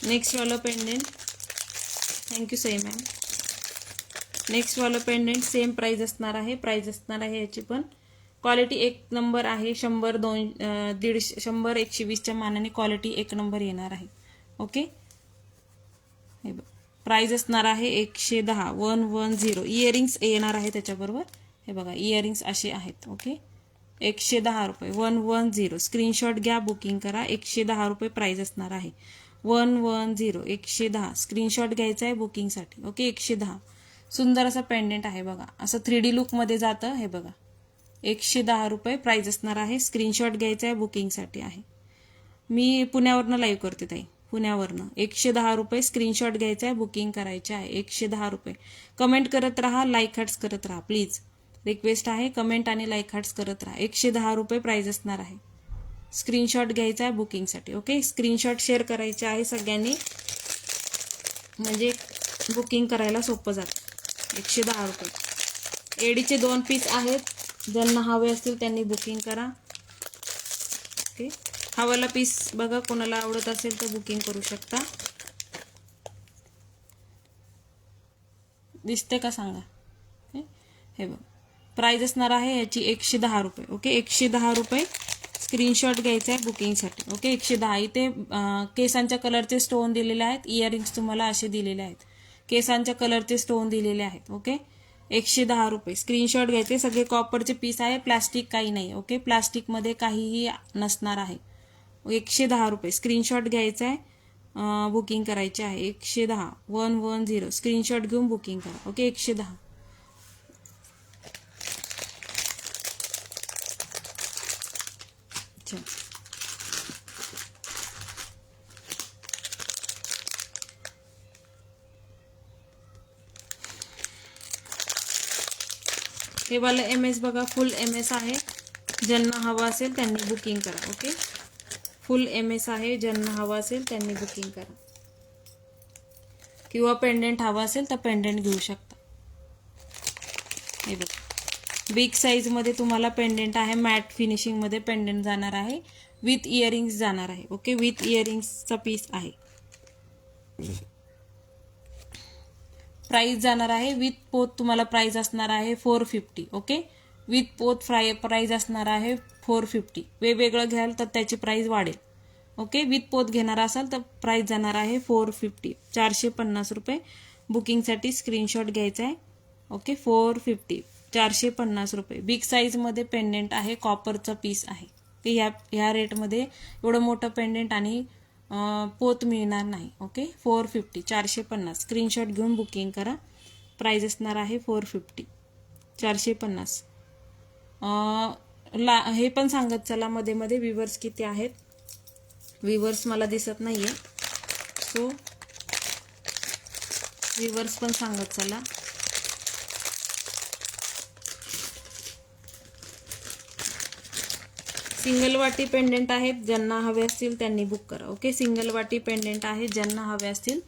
नेक्स्ट वाला pendant, thank you Sai ma'am. Next वाला पेंडेंट सेम प्राइस असणार आहे. प्राइस असणार आहे याची पण. क्वालिटी एक नंबर आहे. 100, 150, 100, 120च्या मानाने क्वालिटी एक नंबर येणार आहे. ओके, हे बघ, प्राइस असणार आहे 110 110. इयरिंग्स येणार आहे त्याच्याबरोबर. हे बघा इयरिंग्स असे आहेत. ओके 110 रुपये 110. स्क्रीनशॉट घ्या, बुकिंग करा. 110 रुपये प्राइस असणार आहे. 110 110. स्क्रीनशॉट घ्यायचा आहे बुकिंगसाठी. ओके 110. सुंदर असा पेंडेंट आहे बघा, असं 3D लुकमध्ये जातं. हे बघा 110 रुपये प्राइस असणार आहे. स्क्रीनशॉट घ्यायचा आहे बुकिंगसाठी आहे. मी पुण्यावरनं लाईव्ह करते ताई, पुण्यावरनं. 110 रुपये स्क्रीनशॉट घ्यायचा आहे, बुकिंग करायचे आहे. 110 रुपये. कमेंट करत राहा, लाईक हार्ट्स करत राहा प्लीज. रिक्वेस्ट आहे, कमेंट आणि लाईक हार्ट्स करत राहा. 110 रुपये प्राइस असणार आहे. स्क्रीनशॉट घ्यायचा आहे बुकिंगसाठी. ओके स्क्रीनशॉट शेअर करायचे आहे सगळ्यांनी, म्हणजे बुकिंग करायला सोपं जातं. 110 रुपये. एडीचे 2 पीस आहेत, ज्यांना हवे असतील त्यांनी बुकिंग करा. ओके हवाला पीस बघा, कोणाला आवडत असेल तर बुकिंग करू शकता. दिसते का सांगा. हे बघ प्राइस असणार आहे याची 110 रुपये. ओके 110 रुपये. स्क्रीनशॉट घ्यायचा आहे बुकिंगसाठी. ओके 110. इथे केसांच्या कलरचे स्टोन दिलेले आहेत. इयरिंग्स तुम्हाला असे दिलेले आहेत. केसांच्या कलरचे स्टोन दिलेले आहेत. ओके 110 रुपये. स्क्रीनशॉट घ्यायचे. सगळे कॉपरचे पीस आहे, प्लास्टिक काही नाही. ओके प्लास्टिकमध्ये काहीही नसणार आहे. 110 रुपये. स्क्रीनशॉट घ्यायचा आहे, बुकिंग करायचे आहे. 110 110. स्क्रीनशॉट घेऊन बुकिंग करा. ओके 110. हे वाला MS बघा, फुल MS आहे. ज्यांना हवा असेल त्यांनी बुकिंग करा. ओके फुल MS आहे, ज्यांना हवा असेल त्यांनी बुकिंग करा. किंवा पेंडेंट हवा असेल तर पेंडेंट घेऊ शकता. हे बघा बिग साईज मध्ये तुम्हाला पेंडेंट आहे. मॅट फिनिशिंग मध्ये पेंडेंट जाणार आहे. विथ इयरिंग्स जाणार आहे. ओके विथ इयरिंग्सचा पीस आहे. प्राइस जाणार आहे विथ पोत. तुम्हाला प्राइस असणार आहे 450. ओके विथ पोत प्राइस असणार आहे 450. वेगवेगळं घ्याल तर त्याची प्राइस वाढेल. ओके विथ पोत घेणार असाल तर प्राइस जाणार आहे 450. 450 रुपये. बुकिंगसाठी स्क्रीनशॉट घ्यायचा आहे. ओके 450 450 रुपये. बिग साईज मध्ये पेंडेंट आहे, कॉपरचा पीस आहे. ते ह्या रेटमध्ये एवढं मोठं पेंडेंट आणि पोत मिळणार नाही. ओके 450 450. स्क्रीनशॉट घेऊन बुकिंग करा. प्राइस असणार आहे 450 450. हे पण सांगत चला मध्ये मध्ये व्ह्यूवर्स किती आहेत. व्ह्यूवर्स मला दिसत नाहीये, सो व्ह्यूवर्स पण सांगत चला. सिंगल वाटी पेंडेंट आहेत, ज्यांना हवे असतील त्यांनी बुक करा. ओके सिंगल वाटी पेंडेंट आहेत, ज्यांना हवे असतील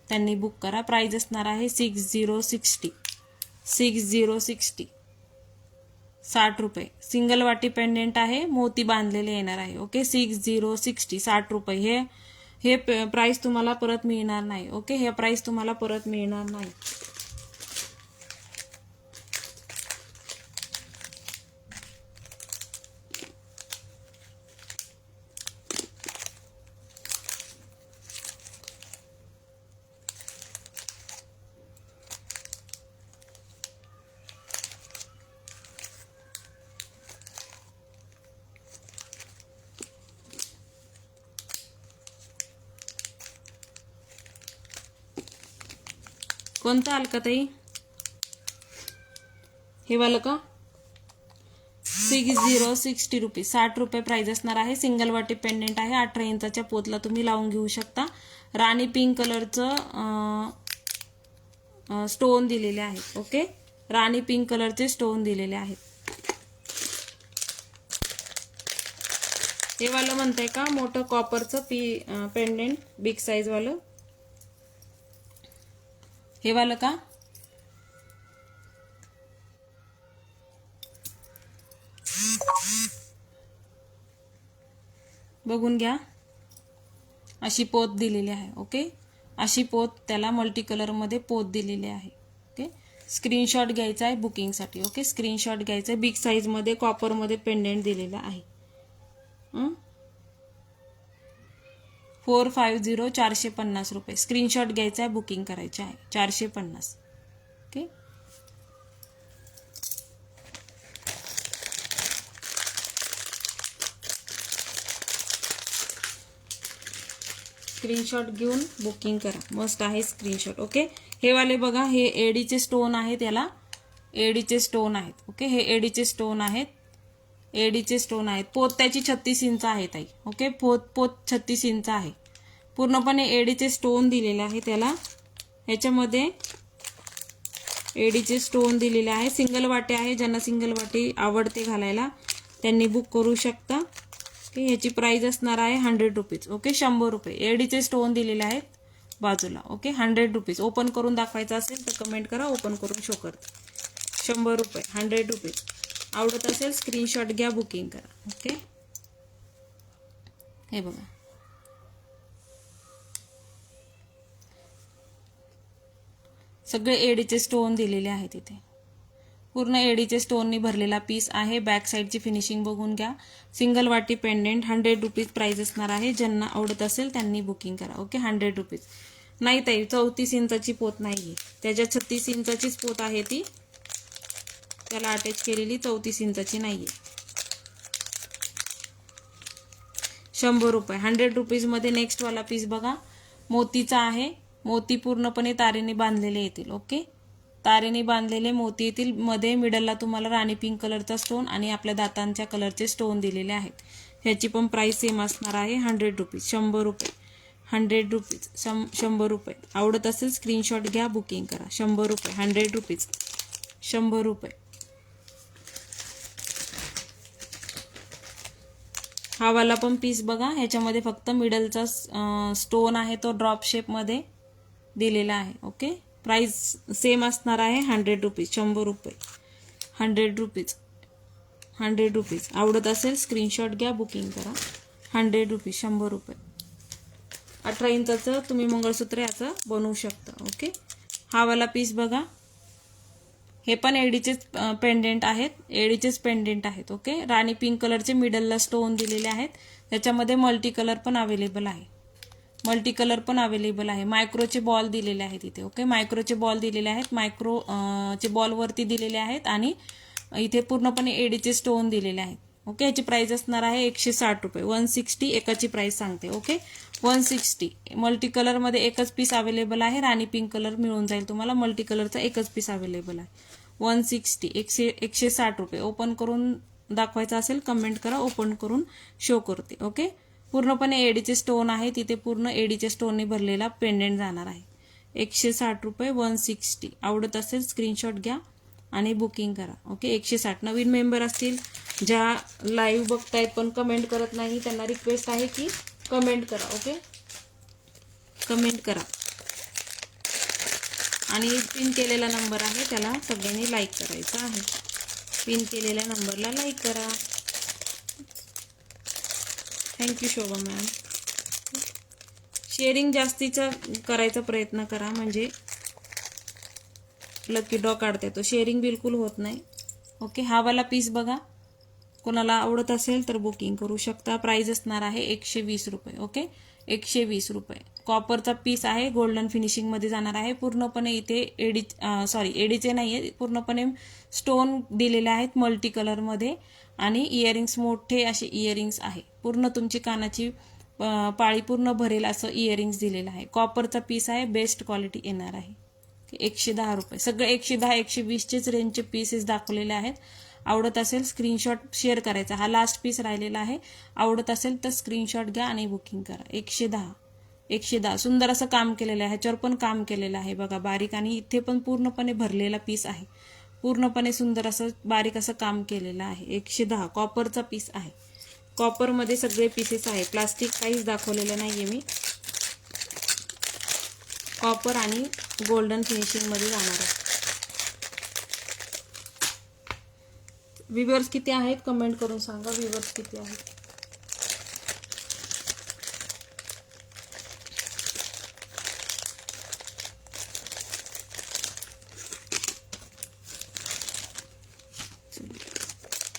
त्यांनी बुक करा. प्राइस असणार आहे 6060 6060 60 रुपये. सिंगल वाटी पेंडेंट आहे, मोती बांधलेले येणार आहे. ओके 6060 60 रुपये. हे प्राइस तुम्हाला परत मिळणार नाही. ओके हे प्राइस तुम्हाला परत मिळणार नाही. कोणतं अलकाताई? हे वालं का? 6060 रुपये. 60 रुपये प्राइस असणार आहे. सिंगल वाटी पेंडेंट आहे. 18 इंचाच्या पोतला तुम्ही लावून घेऊ शकता. राणी पिंक कलरचं स्टोन दिलेले आहेत. ओके राणी पिंक कलरचे स्टोन दिलेले आहेत. हे वालं म्हणताय का मोठं कॉपरचं पेंडेंट बिग साईज वालं? हे वालं का? बघून घ्या. अशी पोत दिलेली आहे. ओके अशी पोत, त्याला मल्टी कलर मध्ये पोत दिलेली आहे. ओके स्क्रीनशॉट घ्यायचा आहे बुकिंगसाठी. ओके स्क्रीनशॉट घ्यायचा आहे. बिग साईज मध्ये कॉपर मध्ये पेंडेंट दिलेला आहे. 450 450 रुपये. स्क्रीनशॉट घ्यायचा आहे, बुकिंग करायचे आहे. 450. ओके. स्क्रीनशॉट घेऊन बुकिंग करा. मस्त आहे स्क्रीनशॉट. ओके. हे वाले बघा, हे एडीचे स्टोन आहेत, याला एडीचे स्टोन आहेत. ओके. हे एडीचे स्टोन आहेत, एडीचे स्टोन आहेत. पोत त्याची 36 इंच आहे ताई. ओके. पोत 36 इंच आहे. पूर्णपणे एडीचे स्टोन दिलेले आहे त्याला. ह्याच्यामध्ये एडीचे स्टोन दिलेले आहे. सिंगल वाटे आहे. ज्यांना सिंगल वाटी आवडते घालायला त्यांनी बुक करू शकता. ओके. ह्याची प्राइस असणार आहे 100 रुपीज. ओके. 100 रुपये. एडीचे स्टोन दिलेले आहेत बाजूला. ओके. 100 रुपीज. ओपन करून दाखवायचं असेल तर कमेंट करा, ओपन करून शो करते. 100 रुपये. 100 रुपीज. आवडत असेल स्क्रीनशॉट घ्या, बुकिंग करा. ओके. हे बघा, सगळे एडीचे स्टोन दिलेले आहेत इथे. पूर्ण एडीचे स्टोननी भरलेला पीस आहे. बॅक साईडची फिनिशिंग बघून घ्या. सिंगल वाटी पेंडेंट. 100 रुपीज प्राइस असणार आहे. ज्यांना आवडत असेल त्यांनी बुकिंग करा. ओके. 100 रुपीज. नाही ताई, 34 इंचाची पोत नाहीये, त्याच्या 36 इंचाचीच पोत आहे ती, त्याला अटॅच केलेली. 34 इंचाची नाहीये. 100 रुपये. 100 रुपीज मध्ये नेक्स्ट वाला पीस बघा, मोतीचा आहे. मोती पूर्णपणे तारेने बांधलेले येतील. ओके. तारेने बांधलेले मोती येतील. मध्ये मिडलला तुम्हाला राणी पिंक कलरचा स्टोन आणि आपल्या दातांच्या कलरचे स्टोन दिलेले आहेत. ह्याची पण प्राइस सेम असणार आहे. 100 रुपीज. 100 रुपये. 100 रुपीज. 100 रुपये. आवडत असेल स्क्रीनशॉट घ्या, बुकिंग करा. 100 रुपये. 100 रुपीज. 100 रुपये. हा वाला पण पीस बघा, ह्याच्यामध्ये फक्त मिडलचा स्टोन आहे तो ड्रॉप शेप मध्ये दिलेला आहे. ओके. प्राइस सेम असणार आहे. 100 रुपीज. 100 रुपये. 100 रुपीज. 100 रुपीज. आवडत असेल स्क्रीनशॉट घ्या, बुकिंग करा. 100 रुपीज. 100 रुपये. 18 इंचाचं तुम्ही मंगळसूत्र याचं बनवू शकता. ओके. हा वाला पीस बघा, हे पण एडीचेच पेंडेंट आहेत. एडीचेच पेंडेंट आहेत. ओके. राणी पिंक कलरचे मिडलला स्टोन दिलेले आहेत. त्याच्यामध्ये मल्टी कलर पण अवेलेबल आहे. मल्टी कलर पण अवेलेबल आहे. मायक्रोचे बॉल दिलेले आहेत इथे. ओके. मायक्रोचे बॉल दिलेले आहेत. चे बॉल वरती दिलेले आहेत आणि इथे पूर्णपणे एडीचे स्टोन दिलेले आहेत. ओके. याची प्राइस असणार आहे 160 रुपये. 160 एकाची प्राइस सांगते. ओके. 160. मल्टी कलर मध्ये एकच पीस अवेलेबल आहे. राणी पिंक कलर मिळून जाईल तुम्हाला. मल्टी कलरचा एकच पीस अवेलेबल आहे. 160. 160 रुपये. ओपन करून दाखवायचं असेल कमेंट करा, ओपन करून शो करते. ओके. पूर्णपणे एडीचे स्टोन आहे. तिथे पूर्ण एडीच्या स्टोनने भरलेला पेंडेंट जाणार आहे. 160 रुपये. 160. आवडत असेल स्क्रीनशॉट घ्या आणि बुकिंग करा. ओके. 160. नवीन मेंबर असतील ज्या लाईव्ह बघतायत पण कमेंट करत नाही, त्यांना रिक्वेस्ट आहे की कमेंट करा. ओके. कमेंट करा आणि पिन केलेला नंबर आहे त्याला सगळ्यांनी लाईक करायचा आहे. पिन केलेल्या नंबरला लाईक करा. थँक्यू शोभा मॅम. शेअरिंग जास्तीचा करायचा प्रयत्न करा, म्हणजे लकी ड्रॉ काढता येतो. शेअरिंग बिलकुल होत नाही. ओके. हा वाला पीस बघा, कोणाला आवडत असेल तर बुकिंग करू शकता. प्राइस असणार आहे 120 रुपये. ओके. 120 रुपये. कॉपरचा पीस आहे. गोल्डन फिनिशिंग मध्ये जाणार आहे. पूर्णपणे इथे एडीचे नाहीये, पूर्णपणे स्टोन दिलेले आहेत मल्टी कलर मध्ये आणि इयरिंग्स मोठे असे इयरिंग्स आहे. पूर्ण तुमची कानाची पाळी पूर्ण भरेल असं इयरिंग्स दिलेलं आहे. कॉपरचा पीस आहे. बेस्ट क्वालिटी येणार आहे. 110 रुपये. सगळे 110 120चेच रेंजचे पीसेस दाखवलेले आहेत. आवडत असेल स्क्रीनशॉट शेअर करायचा. हा लास्ट पीस राहिलेला आहे. आवडत असेल तर स्क्रीनशॉट घ्या आणि बुकिंग करा. 110. 110. सुंदर असं काम केलेलं आहे. ह्याच्यावर पण काम केलेलं आहे बघा बारीक, आणि इथे पण पूर्णपणे भरलेला पीस आहे. पूर्णपणे सुंदर असं बारीक असं काम केलेलं आहे. 110. कॉपरचा पीस आहे. कॉपरमध्ये सगळे पीसेस आहे. प्लास्टिक काहीच दाखवलेलं नाहीये मी. कॉपर आणि गोल्डन फिनिशिंग मध्ये जाणार आहे. व्ह्यूअर्स किती आहेत कमेंट करून सांगा. व्ह्यूअर्स किती आहेत.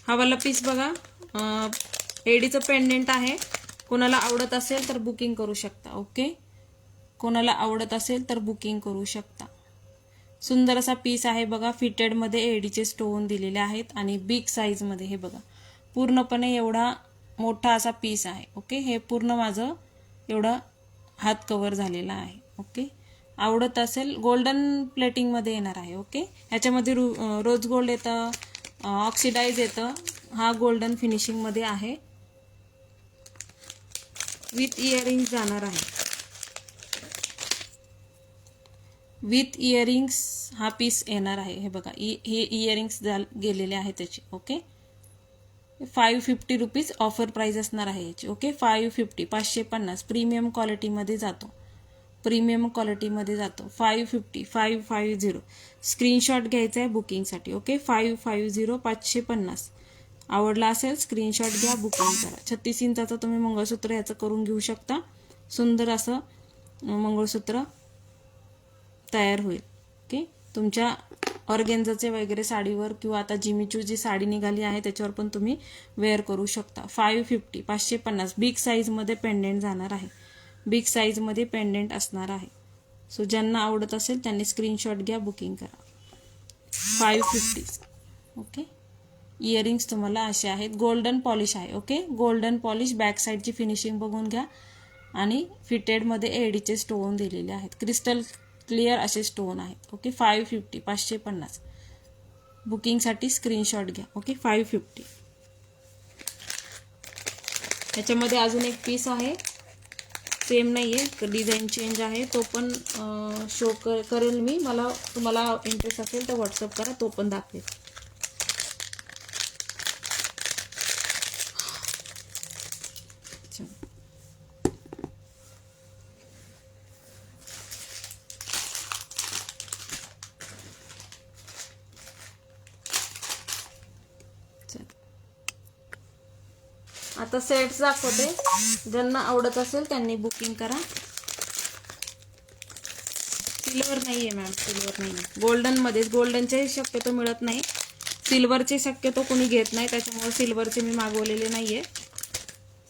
हा वाला पीस बघा, एडीचं पेंडेंट आहे. कोणाला आवडत असेल तर बुकिंग करू शकता. ओके, कोणाला आवडत असेल तर बुकिंग करू शकता. सुंदर असा पीस आहे बघा. फिटेडमध्ये एडीचे स्टोन दिलेले आहेत आणि बिग साईजमध्ये. हे बघा पूर्णपणे एवढा मोठा असा पीस आहे. ओके, हे पूर्ण माझं एवढं हात कव्हर झालेला आहे. ओके, आवडत असेल गोल्डन प्लेटिंगमध्ये येणार आहे. ओके, ह्याच्यामध्ये रोज गोल्ड येतं, ऑक्सिडाइज येतं. हा गोल्डन फिनिशिंगमध्ये आहे. विथ इयरिंग्स जाणार आहे. विथ इयरिंग्स हा पीस येणार आहे. हे बघा हे इयरिंग्स गेलेले आहे त्याचे. ओके, 550 रुपीज ऑफर प्राइस असणार आहे याची. ओके, 550 550 प्रीमियम क्वालिटीमध्ये जातो. प्रीमियम क्वालिटीमध्ये जातो. 550 550 स्क्रीनशॉट घ्यायचा आहे बुकिंगसाठी. ओके, 550 550 आवडला असेल स्क्रीनशॉट घ्या, बुकिंग करा. 36 इंचाचं तुम्ही मंगळसूत्र याचं करून घेऊ शकता. सुंदर असं मंगळसूत्र तयार होईल. ओके, तुमच्या ऑर्गेन्झाचे वगैरे साडीवर किंवा आता जिमीचू जी साडी निघाली आहे त्याच्यावर पण तुम्ही वेअर करू शकता. 550 550 बिग साईजमध्ये पेंडेंट जाणार आहे. बिग साईजमध्ये पेंडेंट असणार आहे. सो ज्यांना आवडत असेल त्यांनी स्क्रीनशॉट घ्या, बुकिंग करा. 550. ओके, इयरिंग्स तुम्हाला असे आहेत. गोल्डन पॉलिश आहे. Okay, golden polish. बॅक साईडची फिनिशिंग बघून घ्या. आणि फिटेडमध्ये एडीचे स्टोन दिलेले आहेत. क्रिस्टल क्लिअर असे स्टोन आहेत. ओके, 550 550 बुकिंगसाठी स्क्रीनशॉट घ्या. ओके, 550. ह्याच्यामध्ये अजून एक पीस आहे, सेम नाही आहे, डिझाईन चेंज आहे. तो पण शो करेल मी. मला तुम्हाला इंटरेस्ट असेल तर व्हॉट्सअप करा, तो पण दाखवेल. आता सेट्स दाखवते. ज्यांना आवडत असेल त्यांनी बुकिंग करा. सिल्वर नाहीये मॅम, सिल्वर नाहीये. गोल्डनमध्येच. गोल्डनचे शक्यतो मिळत नाही, सिल्वरचे शक्यतो कोणी घेत नाही, त्याच्यामुळे सिल्वरचे मी मागवलेले नाहीये.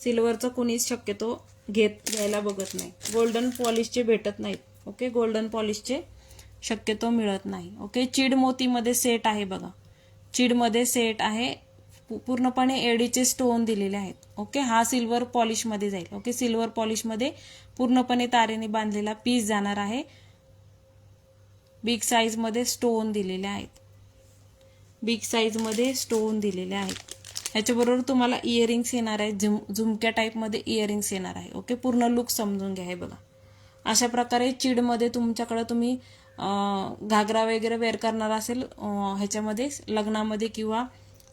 सिल्वरचं कोणीच शक्यतो घ्यायला बघत नाही. गोल्डन पॉलिशचे भेटत नाहीत. ओके, गोल्डन पॉलिशचे शक्यतो मिळत नाही. ओके, चीड मोतीमध्ये सेट आहे बघा. चीडमध्ये सेट आहे. पूर्णपणे एडीचे स्टोन दिलेले आहेत. ओके, हा सिल्वर पॉलिशमध्ये जाईल. ओके, सिल्वर पॉलिशमध्ये पूर्णपणे तारेने बांधलेला पीस जाणार आहे. बिग साईजमध्ये स्टोन दिलेले आहेत. बिग साईजमध्ये स्टोन दिलेले आहेत. ह्याच्याबरोबर तुम्हाला इयरिंग्स येणार आहेत. झुमक्या टाईपमध्ये इयरिंग्स येणार आहे. ओके, पूर्ण लुक समजून घ्या. हे बघा अशा प्रकारे चीडमध्ये तुमच्याकडे तुम्ही घागरा वगैरे वेअर करणार असेल ह्याच्यामध्ये लग्नामध्ये किंवा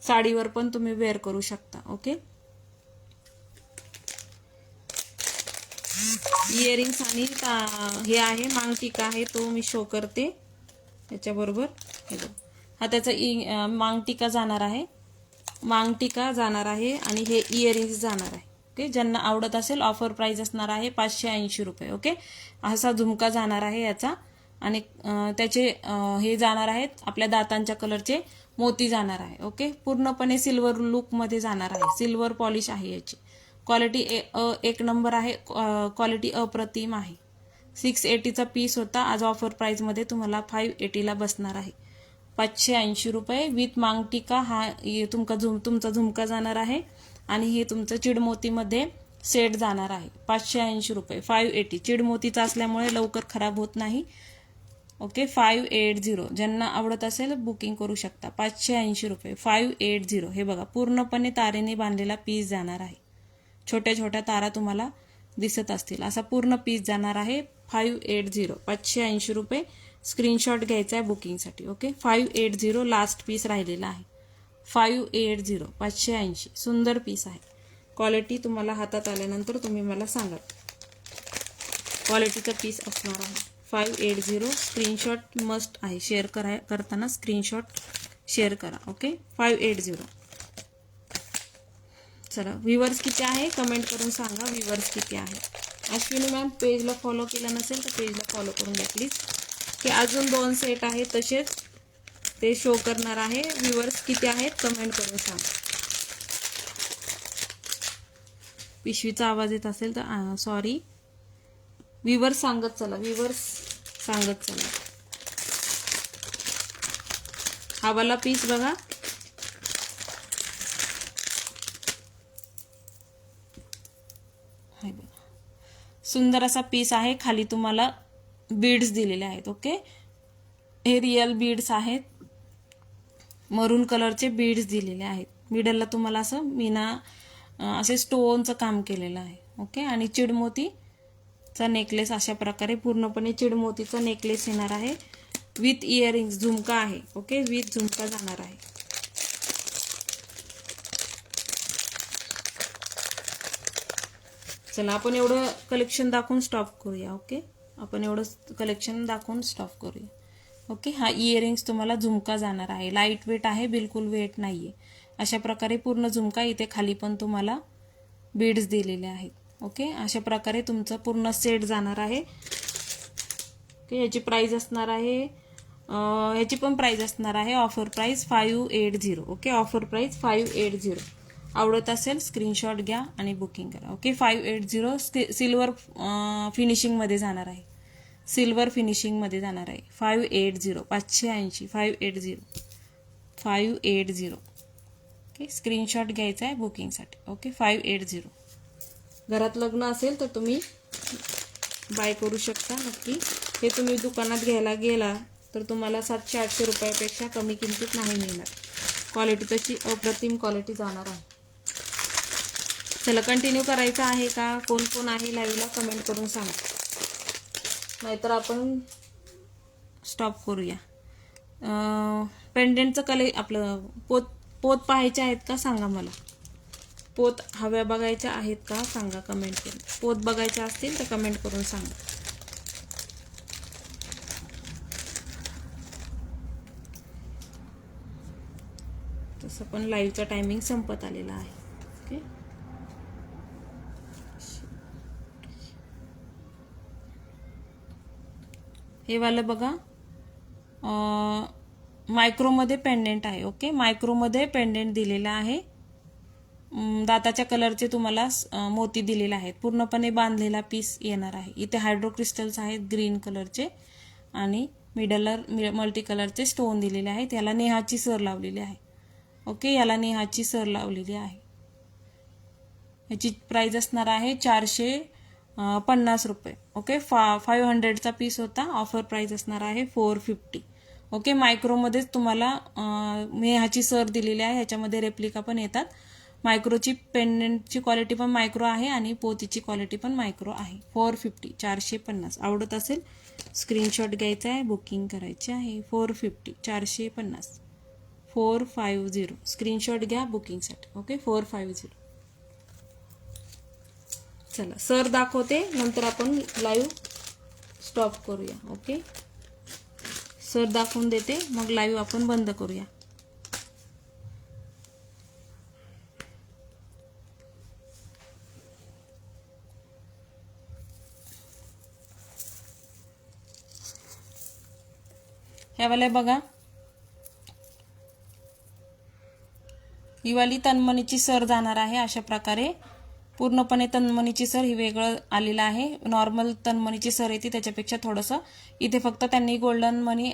साडीवर पण तुम्ही वेअर करू शकता. ओके, इयरिंग्स आणि हे आहे मांगटिका आहे, तो मी शो करते त्याच्याबरोबर. हे बघ, हा त्याचा मांगटिका जाणार आहे. मांगटिका जाणार आहे आणि हे इयरिंग्स जाणार आहे. ओके, ज्यांना आवडत असेल ऑफर प्राइस असणार आहे 580 रुपये. ओके, असा झुमका जाणार आहे याचा. आणि त्याचे हे जाणार आहेत आपल्या दातांच्या कलरचे मोती जाणार आहे. ओके, पूर्णपणे सिल्वर लुकमध्ये जाणार आहे. सिल्वर पॉलिश आहे याची. क्वालिटी एक नंबर आहे. क्वालिटी अप्रतिम आहे. 680चा पीस होता. आज ऑफर प्राइसमध्ये तुम्हाला 580ला बसणार आहे. 580 रुपये विथ मांगटिका. हा तुमचा झुमका जाणार आहे आणि हे तुमचं चिडमोतीमध्ये सेट जाणार आहे. 580 रुपये. 580 चिडमोतीचा असल्यामुळे लवकर खराब होत नाही. ओके, 580. ज्यांना आवडत असेल बुकिंग करू शकता. 580 रुपये. 580. हे बघा पूर्णपणे तारेने बांधलेला पीस जाणार आहे. छोट्या छोट्या तारा तुम्हाला दिसत असतील. असा पूर्ण पीस जाणार आहे. 580 580 रुपये. स्क्रीनशॉट घ्यायचा आहे बुकिंगसाठी. ओके, 580 लास्ट पीस राहिलेला आहे. 580 580 सुंदर पीस आहे. क्वालिटी तुम्हाला हातात आल्यानंतर तुम्ही मला सांगा. क्वालिटीचा पीस असणार आहे. 580 स्क्रीनशॉट मस्ट आहे. शेअर करताना स्क्रीनशॉट शेअर करा. ओके, 580. चला, व्ह्यूअर्स किती आहे कमेंट करून सांगा. व्ह्यूअर्स किती आहे. अश्विनी मॅम पेजला फॉलो केलं नसेल तर पेजला फॉलो करून द्या प्लीज. की अजून 2 सेट आहेत तसेच ते शो करणार आहे. व्ह्यूअर्स किती आहेत कमेंट करून सांगा. पिशवीचा आवाज येत असेल तर सॉरी. व्ह्यूअर्स सांगत चला, व्ह्यूअर्स सांगत चला. हा वाला पीस बघा, सुंदर असा पीस आहे. खाली तुम्हाला बीड्स दिलेले आहेत. ओके, हे रिअल बीड्स आहेत, मरून कलरचे बीड्स दिलेले आहेत. मिडलला तुम्हाला असं मीना असे स्टोनचं काम केलेलं आहे. ओके, आणि चिडमोतीचा नेकलेस अशा प्रकारे पूर्णपणे चिडमोतीचा नेकलेस येणार आहे विथ इयरिंग्स. झुमका आहे. ओके, विथ झुमका जाणार आहे. चला आपण एवढं कलेक्शन दाखवून स्टॉप करूया. ओके, आपण एवढं कलेक्शन दाखवून स्टॉप करूया. ओके, हा इयरिंग्स तुम्हाला झुमका जाणार आहे. लाईट वेट आहे, बिलकुल वेट नाहीये. अशा प्रकारे पूर्ण झुमका, इथे खाली पण तुम्हाला बीड्स दिलेले आहेत. ओके, अशा प्रकारे तुमचं पूर्ण सेट जाणार आहे. ओके, याची प्राइस असणार आहे, याची पण प्राइस असणार आहे offer price 580. Okay, offer price 580. आवडत असेल स्क्रीनशॉट घ्या आणि बुकिंग करा. ओके, 580 सिल्वर फिनिशिंगमध्ये जाणार आहे. सिल्वर फिनिशिंगमध्ये जाणार आहे. 580 580 580. ओके, स्क्रीनशॉट घ्यायचा आहे बुकिंगसाठी. ओके, 580. घरात लग्न असेल तर तुम्ही बाय करू शकता नक्की. हे तुम्ही दुकानात घ्यायला गेला तर तुम्हाला 700-800 रुपयापेक्षा कमी किमतीत नाही मिळणार. क्वालिटी तशी अप्रतिम क्वालिटी जाणार आहे. चला कंटिन्यू करायचं आहे का? कोण कोण आहे लाईव्हला कमेंट करून सांगा, नाहीतर आपण स्टॉप करूया. पेंडेंटचं आपलं पोत पाहायचे आहेत का सांगा मला. पोत हव्या बघायच्या आहेत का सांगा कमेंट करून. पोत बघायच्या असतील तर कमेंट करून सांगा. तसं पण लाईव्हचा टायमिंग संपत आलेला आहे. ओके, हे वालं बघा, मायक्रोमध्ये पेंडेंट आहे. ओके, मायक्रोमध्ये पेंडेंट दिलेला आहे. दाताच्या कलरचे तुम्हाला मोती दिलेले आहेत. पूर्णपणे बांधलेला पीस येणार आहे. इथे हायड्रो क्रिस्टल्स आहेत ग्रीन कलरचे आणि मिडलर मल्टी कलरचे स्टोन दिलेले आहेत. याला नेहाची सर लावलेली आहे. ओके, याला नेहाची सर लावलेली आहे. याची प्राइस असणार आहे 450 रुपये. ओके, 500चा पीस होता. ऑफर प्राइस असणार आहे 450. ओके, मायक्रोमध्येच तुम्हाला नेहाची सर दिलेली आहे. ह्याच्यामध्ये रेप्लिका पण येतात. मायक्रोची पेंडेंटची क्वालिटी पण मायक्रो आहे आणि पोतीची क्वालिटी पण मायक्रो आहे. 450 450. आवडत असेल स्क्रीनशॉट घ्यायचा आहे, बुकिंग करायची आहे. 450 450 450. स्क्रीनशॉट घ्या बुकिंगसाठी. ओके, 450. चला सर दाखवते, नंतर आपण लाईव्ह स्टॉप करूया. ओके, सर दाखवून देते, मग लाईव्ह आपण बंद करूया. ह्यावाले बघा, ही वाली तन्मणीची सर जाणार आहे. अशा प्रकारे पूर्णपणे तन्मणीची सर ही वेगळं आलेलं आहे. नॉर्मल तन्मणीची सर येते त्याच्यापेक्षा थोडंसं. इथे फक्त त्यांनी गोल्डन मनी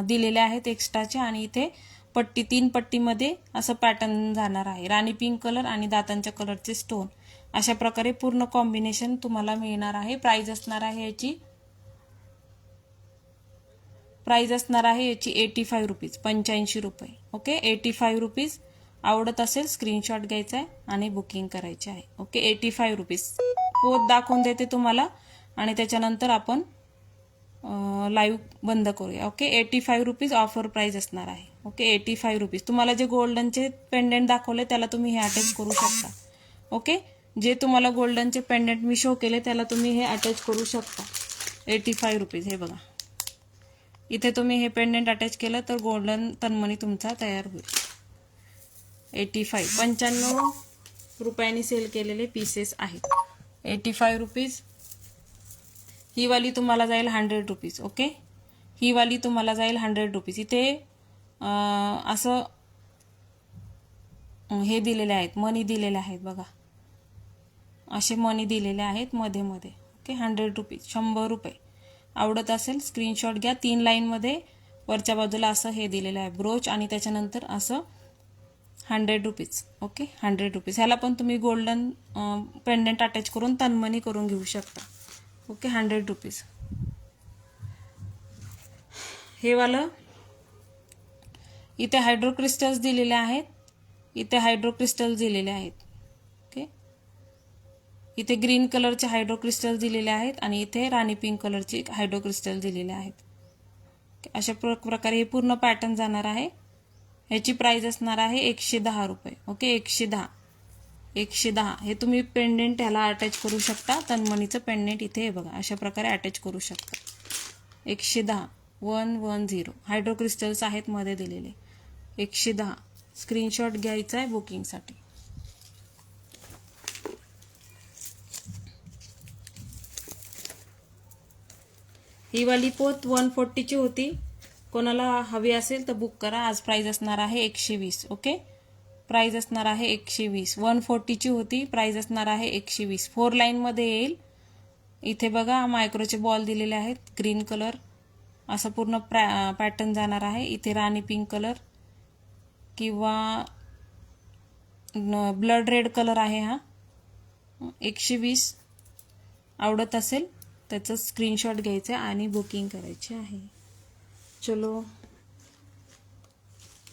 दिलेले आहेत एक्स्ट्राचे आणि इथे पट्टी 3 पट्टीमध्ये असं पॅटर्न जाणार आहे. राणी पिंक कलर आणि दातांच्या कलरचे स्टोन अशा प्रकारे पूर्ण कॉम्बिनेशन तुम्हाला मिळणार आहे. प्राइस असणार आहे याची 85 रुपीज 85 रुपये. Okay, 85 rupees. आवडत असेल स्क्रीनशॉट घ्यायचा आहे आणि बुकिंग करायची आहे. Okay, 85 rupees. पोत दाखवून देते तुम्हाला आणि त्याच्यानंतर आपण लाईव्ह बंद करूया. ओके, 85 रुपीज ऑफर प्राइस असणार आहे. Okay, 85 rupees. तुम्हाला जे गोल्डनचे पेंडेंट दाखवले त्याला तुम्ही हे अटॅच करू शकता. ओके, जे तुम्हाला गोल्डनचे पेंडेंट मी शो केले त्याला तुम्ही हे अटॅच करू शकता. 85 रुपीज. हे बघा, इथे तुम्ही हे पेंडेंट अटॅच केलं तर गोल्डन तन्मणी तुमचा तयार होईल. 85 95 रुपयांनी सेल केलेले पीसेस आहेत. 85 रुपीज. ही वाली तुम्हाला जाईल 100 रुपीज. ओके, ही वाली तुम्हाला जाईल 100 रुपीज. इथे असं हे दिलेले आहेत, मनी दिलेले आहेत बघा. असे मनी दिलेले आहेत मध्ये मध्ये. ओके, 100 रुपीज, 100 रुपये. आवडत असेल स्क्रीनशॉट घ्या. 3 लाईनमध्ये वरच्या बाजूला असं हे दिलेलं आहे ब्रोच आणि त्याच्यानंतर असं 100 रुपीज. Okay, 100 rupees. ह्याला पण तुम्ही गोल्डन पेंडंट अटॅच करून तनमनी करून घेऊ शकता. Okay, 100 rupees. हे वालं इथे हायड्रोक्रिस्टल्स दिलेले आहेत, इथे हायड्रोक्रिस्टल्स दिलेले आहेत. ओके, इथे ग्रीन कलरचे हायड्रोक्रिस्टल्स दिलेले आहेत आणि इथे राणी पिंक कलरचे हायड्रोक्रिस्टल दिलेले आहेत. अशा प्रकारे हे पूर्ण पॅटर्न जाणार आहे. ह्याची प्राइस असणार आहे 110 रुपये. ओके, 110. हे तुम्ही पेंडेंट ह्याला अटॅच करू शकता. तनमणीचं पेंडेंट इथे हे बघा अशा प्रकारे अटॅच करू शकता. 110, 110 हायड्रोक्रिस्टल्स आहेत मध्ये दिलेले. 110. स्क्रीनशॉट घ्यायचा आहे बुकिंगसाठी. ही वाली पोत 140ची होती. कोणाला हवी असेल तर बुक करा. आज प्राइस असणार आहे 120. ओके, प्राइस असणार आहे 120. 140ची होती, प्राइस असणार आहे 120. 4 लाईनमध्ये येईल. इथे बघा मायक्रोचे बॉल दिलेले आहेत, ग्रीन कलर असं पूर्ण पॅटर्न जाणार आहे. इथे राणी पिंक कलर किंवा ब्लड रेड कलर आहे हा. 120. आवडत असेल त्याचं स्क्रीनशॉट घ्यायचं आणि बुकिंग करायची आहे. चलो,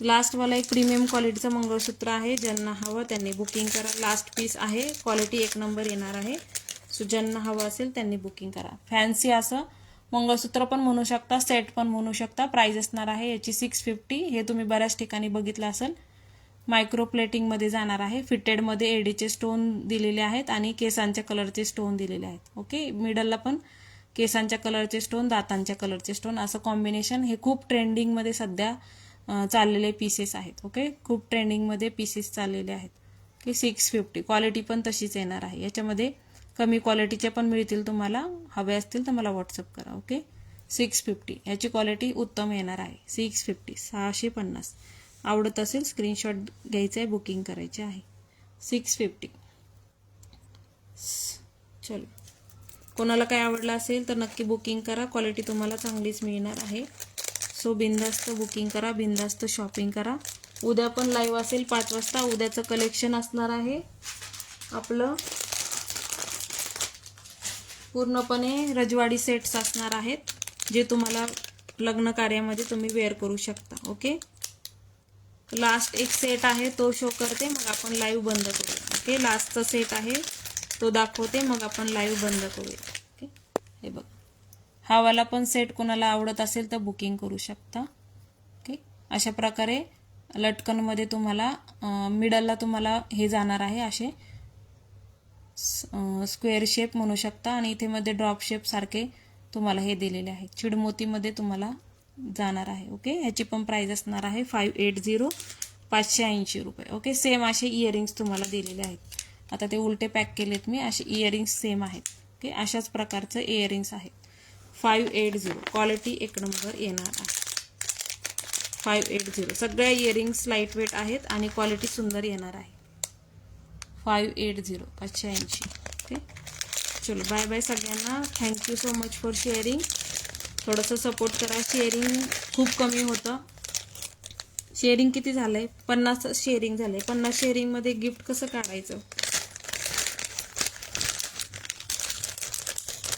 लास्टवाला एक प्रीमियम क्वालिटीचं मंगळसूत्र आहे. ज्यांना हवं त्यांनी बुकिंग करा. लास्ट पीस आहे, क्वालिटी 1 नंबर येणार आहे. सो ज्यांना हवं असेल त्यांनी बुकिंग करा. फॅन्सी असं मंगळसूत्र पण म्हणू शकता, सेट पण म्हणू शकता. प्राइस असणार आहे याची 650. हे तुम्ही बऱ्याच ठिकाणी बघितलं असेल. मायक्रो प्लेटिंगमध्ये जाणार आहे. फिटेडमध्ये एडीचे स्टोन दिलेले आहेत आणि केसांच्या कलरचे स्टोन दिलेले आहेत. ओके, मिडलला पण केसांच्या कलरचे स्टोन, दातांच्या कलरचे स्टोन असं कॉम्बिनेशन. हे खूप ट्रेंडिंगमध्ये सध्या चाललेले पीसेस आहेत. ओके, खूप ट्रेंडिंगमध्ये पीसेस चाललेले आहेत. ओके, 650. क्वालिटी पण तशीच येणार आहे. याच्यामध्ये कमी क्वालिटीचे पण मिळतील. तुम्हाला हवे असतील तर मला व्हॉट्सअप करा. ओके, 650. याची क्वालिटी उत्तम येणार आहे. 650, 650. आवडत असेल स्क्रीनशॉट घ्यायचा आहे, बुकिंग करायचे आहे. 650. चलो, कोणाला काय आवडलं असेल तर नक्की बुकिंग करा. क्वालिटी तुम्हाला चांगलीच मिळणार आहे. सो बिंदास्त बुकिंग करा, बिंदास्त शॉपिंग करा. उद्या पण लाईव्ह असेल 5 वाजता. उद्याचं कलेक्शन असणार आहे आपलं पूर्णपणे रजवाडी सेट्स असणार आहेत, जे तुम्हाला लग्न कार्यामध्ये तुम्ही वेअर करू शकता. ओके, लास्ट एक सेट आहे तो शो करते, मग आपण लाईव्ह बंद करूया. ओके, लास्टचा सेट आहे तो दाखवते, मग आपण लाईव्ह बंद करूया. ओके, हे बघ, हा वाला पण सेट कोणाला आवडत असेल तर बुकिंग करू शकता. ओके, अशा प्रकारे लटकनमध्ये तुम्हाला मिडलला तुम्हाला हे जाणार आहे असे स्क्वेअर शेप म्हणू शकता आणि इथे मध्ये ड्रॉप शेप सारखे तुम्हाला हे दिलेले आहे. चिडमोतीमध्ये तुम्हाला जाणार आहे. ओके, ह्याची पण प्राइस असणार आहे 580, 580 रुपये. ओके, सेम असे इयरिंग्स तुम्हाला दिलेले आहेत. आता ते उलटे पॅक केलेत मी. असे इयरिंग्स सेम आहेत. ओके, अशाच प्रकारचे इयरिंग्स आहेत. 580. क्वालिटी 1 नंबर येणार आहे. 580. सगळ्या इयरिंग्स लाईट वेट आहेत आणि क्वालिटी सुंदर येणार आहे. 580, 580. ओके, चलो बाय बाय सगळ्यांना. Thank you so much for sharing. थोडंसं सपोर्ट करा. शेअरिंग खूप कमी होतं. शेअरिंग किती झालंय? 50 शेअरिंग झालंय. 50 शेअरिंगमध्ये गिफ्ट कसं काढायचं?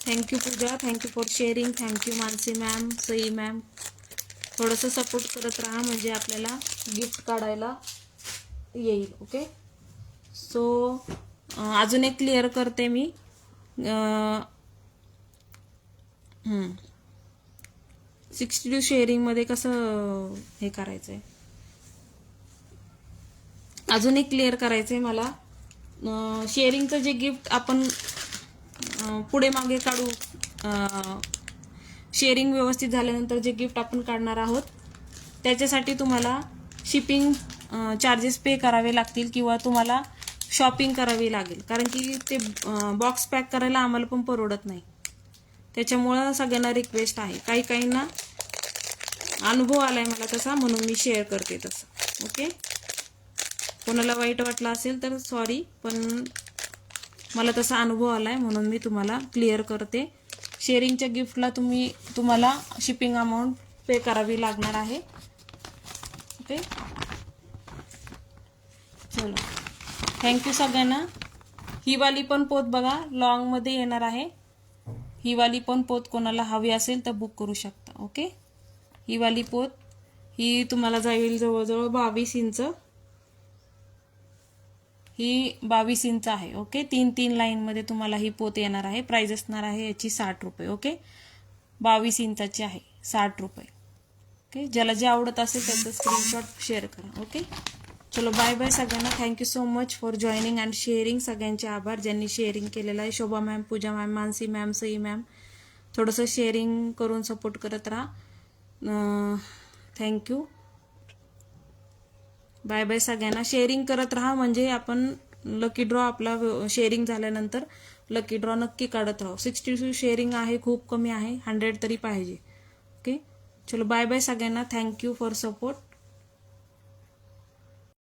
Thank you Puja, thank you for sharing. Thank you Mansi ma'am, Sai ma'am. थोडंसं सपोर्ट करत राहा म्हणजे आपल्याला गिफ्ट काढायला येईल. ओके, सो अजून एक क्लिअर करते मी. 62 शेअरिंगमध्ये कसं हे करायचं आहे, अजून एक क्लिअर करायचं आहे मला. शेअरिंगचं जे गिफ्ट आपण पुढे मागे काढू, शेअरिंग व्यवस्थित झाल्यानंतर जे गिफ्ट आपण काढणार आहोत त्याच्यासाठी तुम्हाला शिपिंग चार्जेस पे करावे लागतील किंवा तुम्हाला शॉपिंग करावी लागेल, कारण की ते बॉक्स पॅक करायला आम्हाला पण परवडत नाही. त्याच्यामुळं सगळ्यांना रिक्वेस्ट आहे. काही काहींना अनुभव आलाय मला तसा, म्हणून मी शेअर करते तसं. ओके, कोणाला वाईट वाटलं असेल तर सॉरी, पण मला तसा अनुभव आलाय म्हणून मी तुम्हाला क्लिअर करते. शेअरिंगच्या गिफ्टला तुम्हाला शिपिंग अमाऊंट पे करावी लागणार आहे. ओके, चलो थँक्यू सगळ्यांना. ही वाली पण पोत बघा लॉंग मध्ये येणार आहे. ही वाली पण पोत कोणाला हवी असेल तर बुक करू शकता. ओके, ही वाली पोत ही तुम्हाला जाईल जवळजवळ 22 इंच. ही 22 इंच आहे. ओके, 3 लाईन मध्ये तुम्हाला ही पोत येणार आहे. प्राइस असणार आहे याची 60 रुपये. ओके, 22 इंचाची आहे, 60 रुपये. ओके, ज्याला जे आवडत असेल त्याचं स्क्रीनशॉट शेअर करा. ओके, चलो बाय बाय सगळ्यांना. Thank you so much for joining and sharing. सगळ्यांचे आभार ज्यांनी शेअरिंग केलेलं आहे. Shobha ma'am, Pooja ma'am, Mansi ma'am, Sai ma'am, थोडंसं शेअरिंग करून सपोर्ट करत राहा. थँक्यू, बाय बाय सगळ्यांना. शेअरिंग करत राहा म्हणजे आपण लकी ड्रॉ आपला शेअरिंग झाल्यानंतर लकी ड्रॉ नक्की काढत राहू. 62 शेअरिंग आहे, खूप कमी आहे, 100 तरी पाहिजे. ओके, चलो बाय बाय सगळ्यांना. Thank you for support.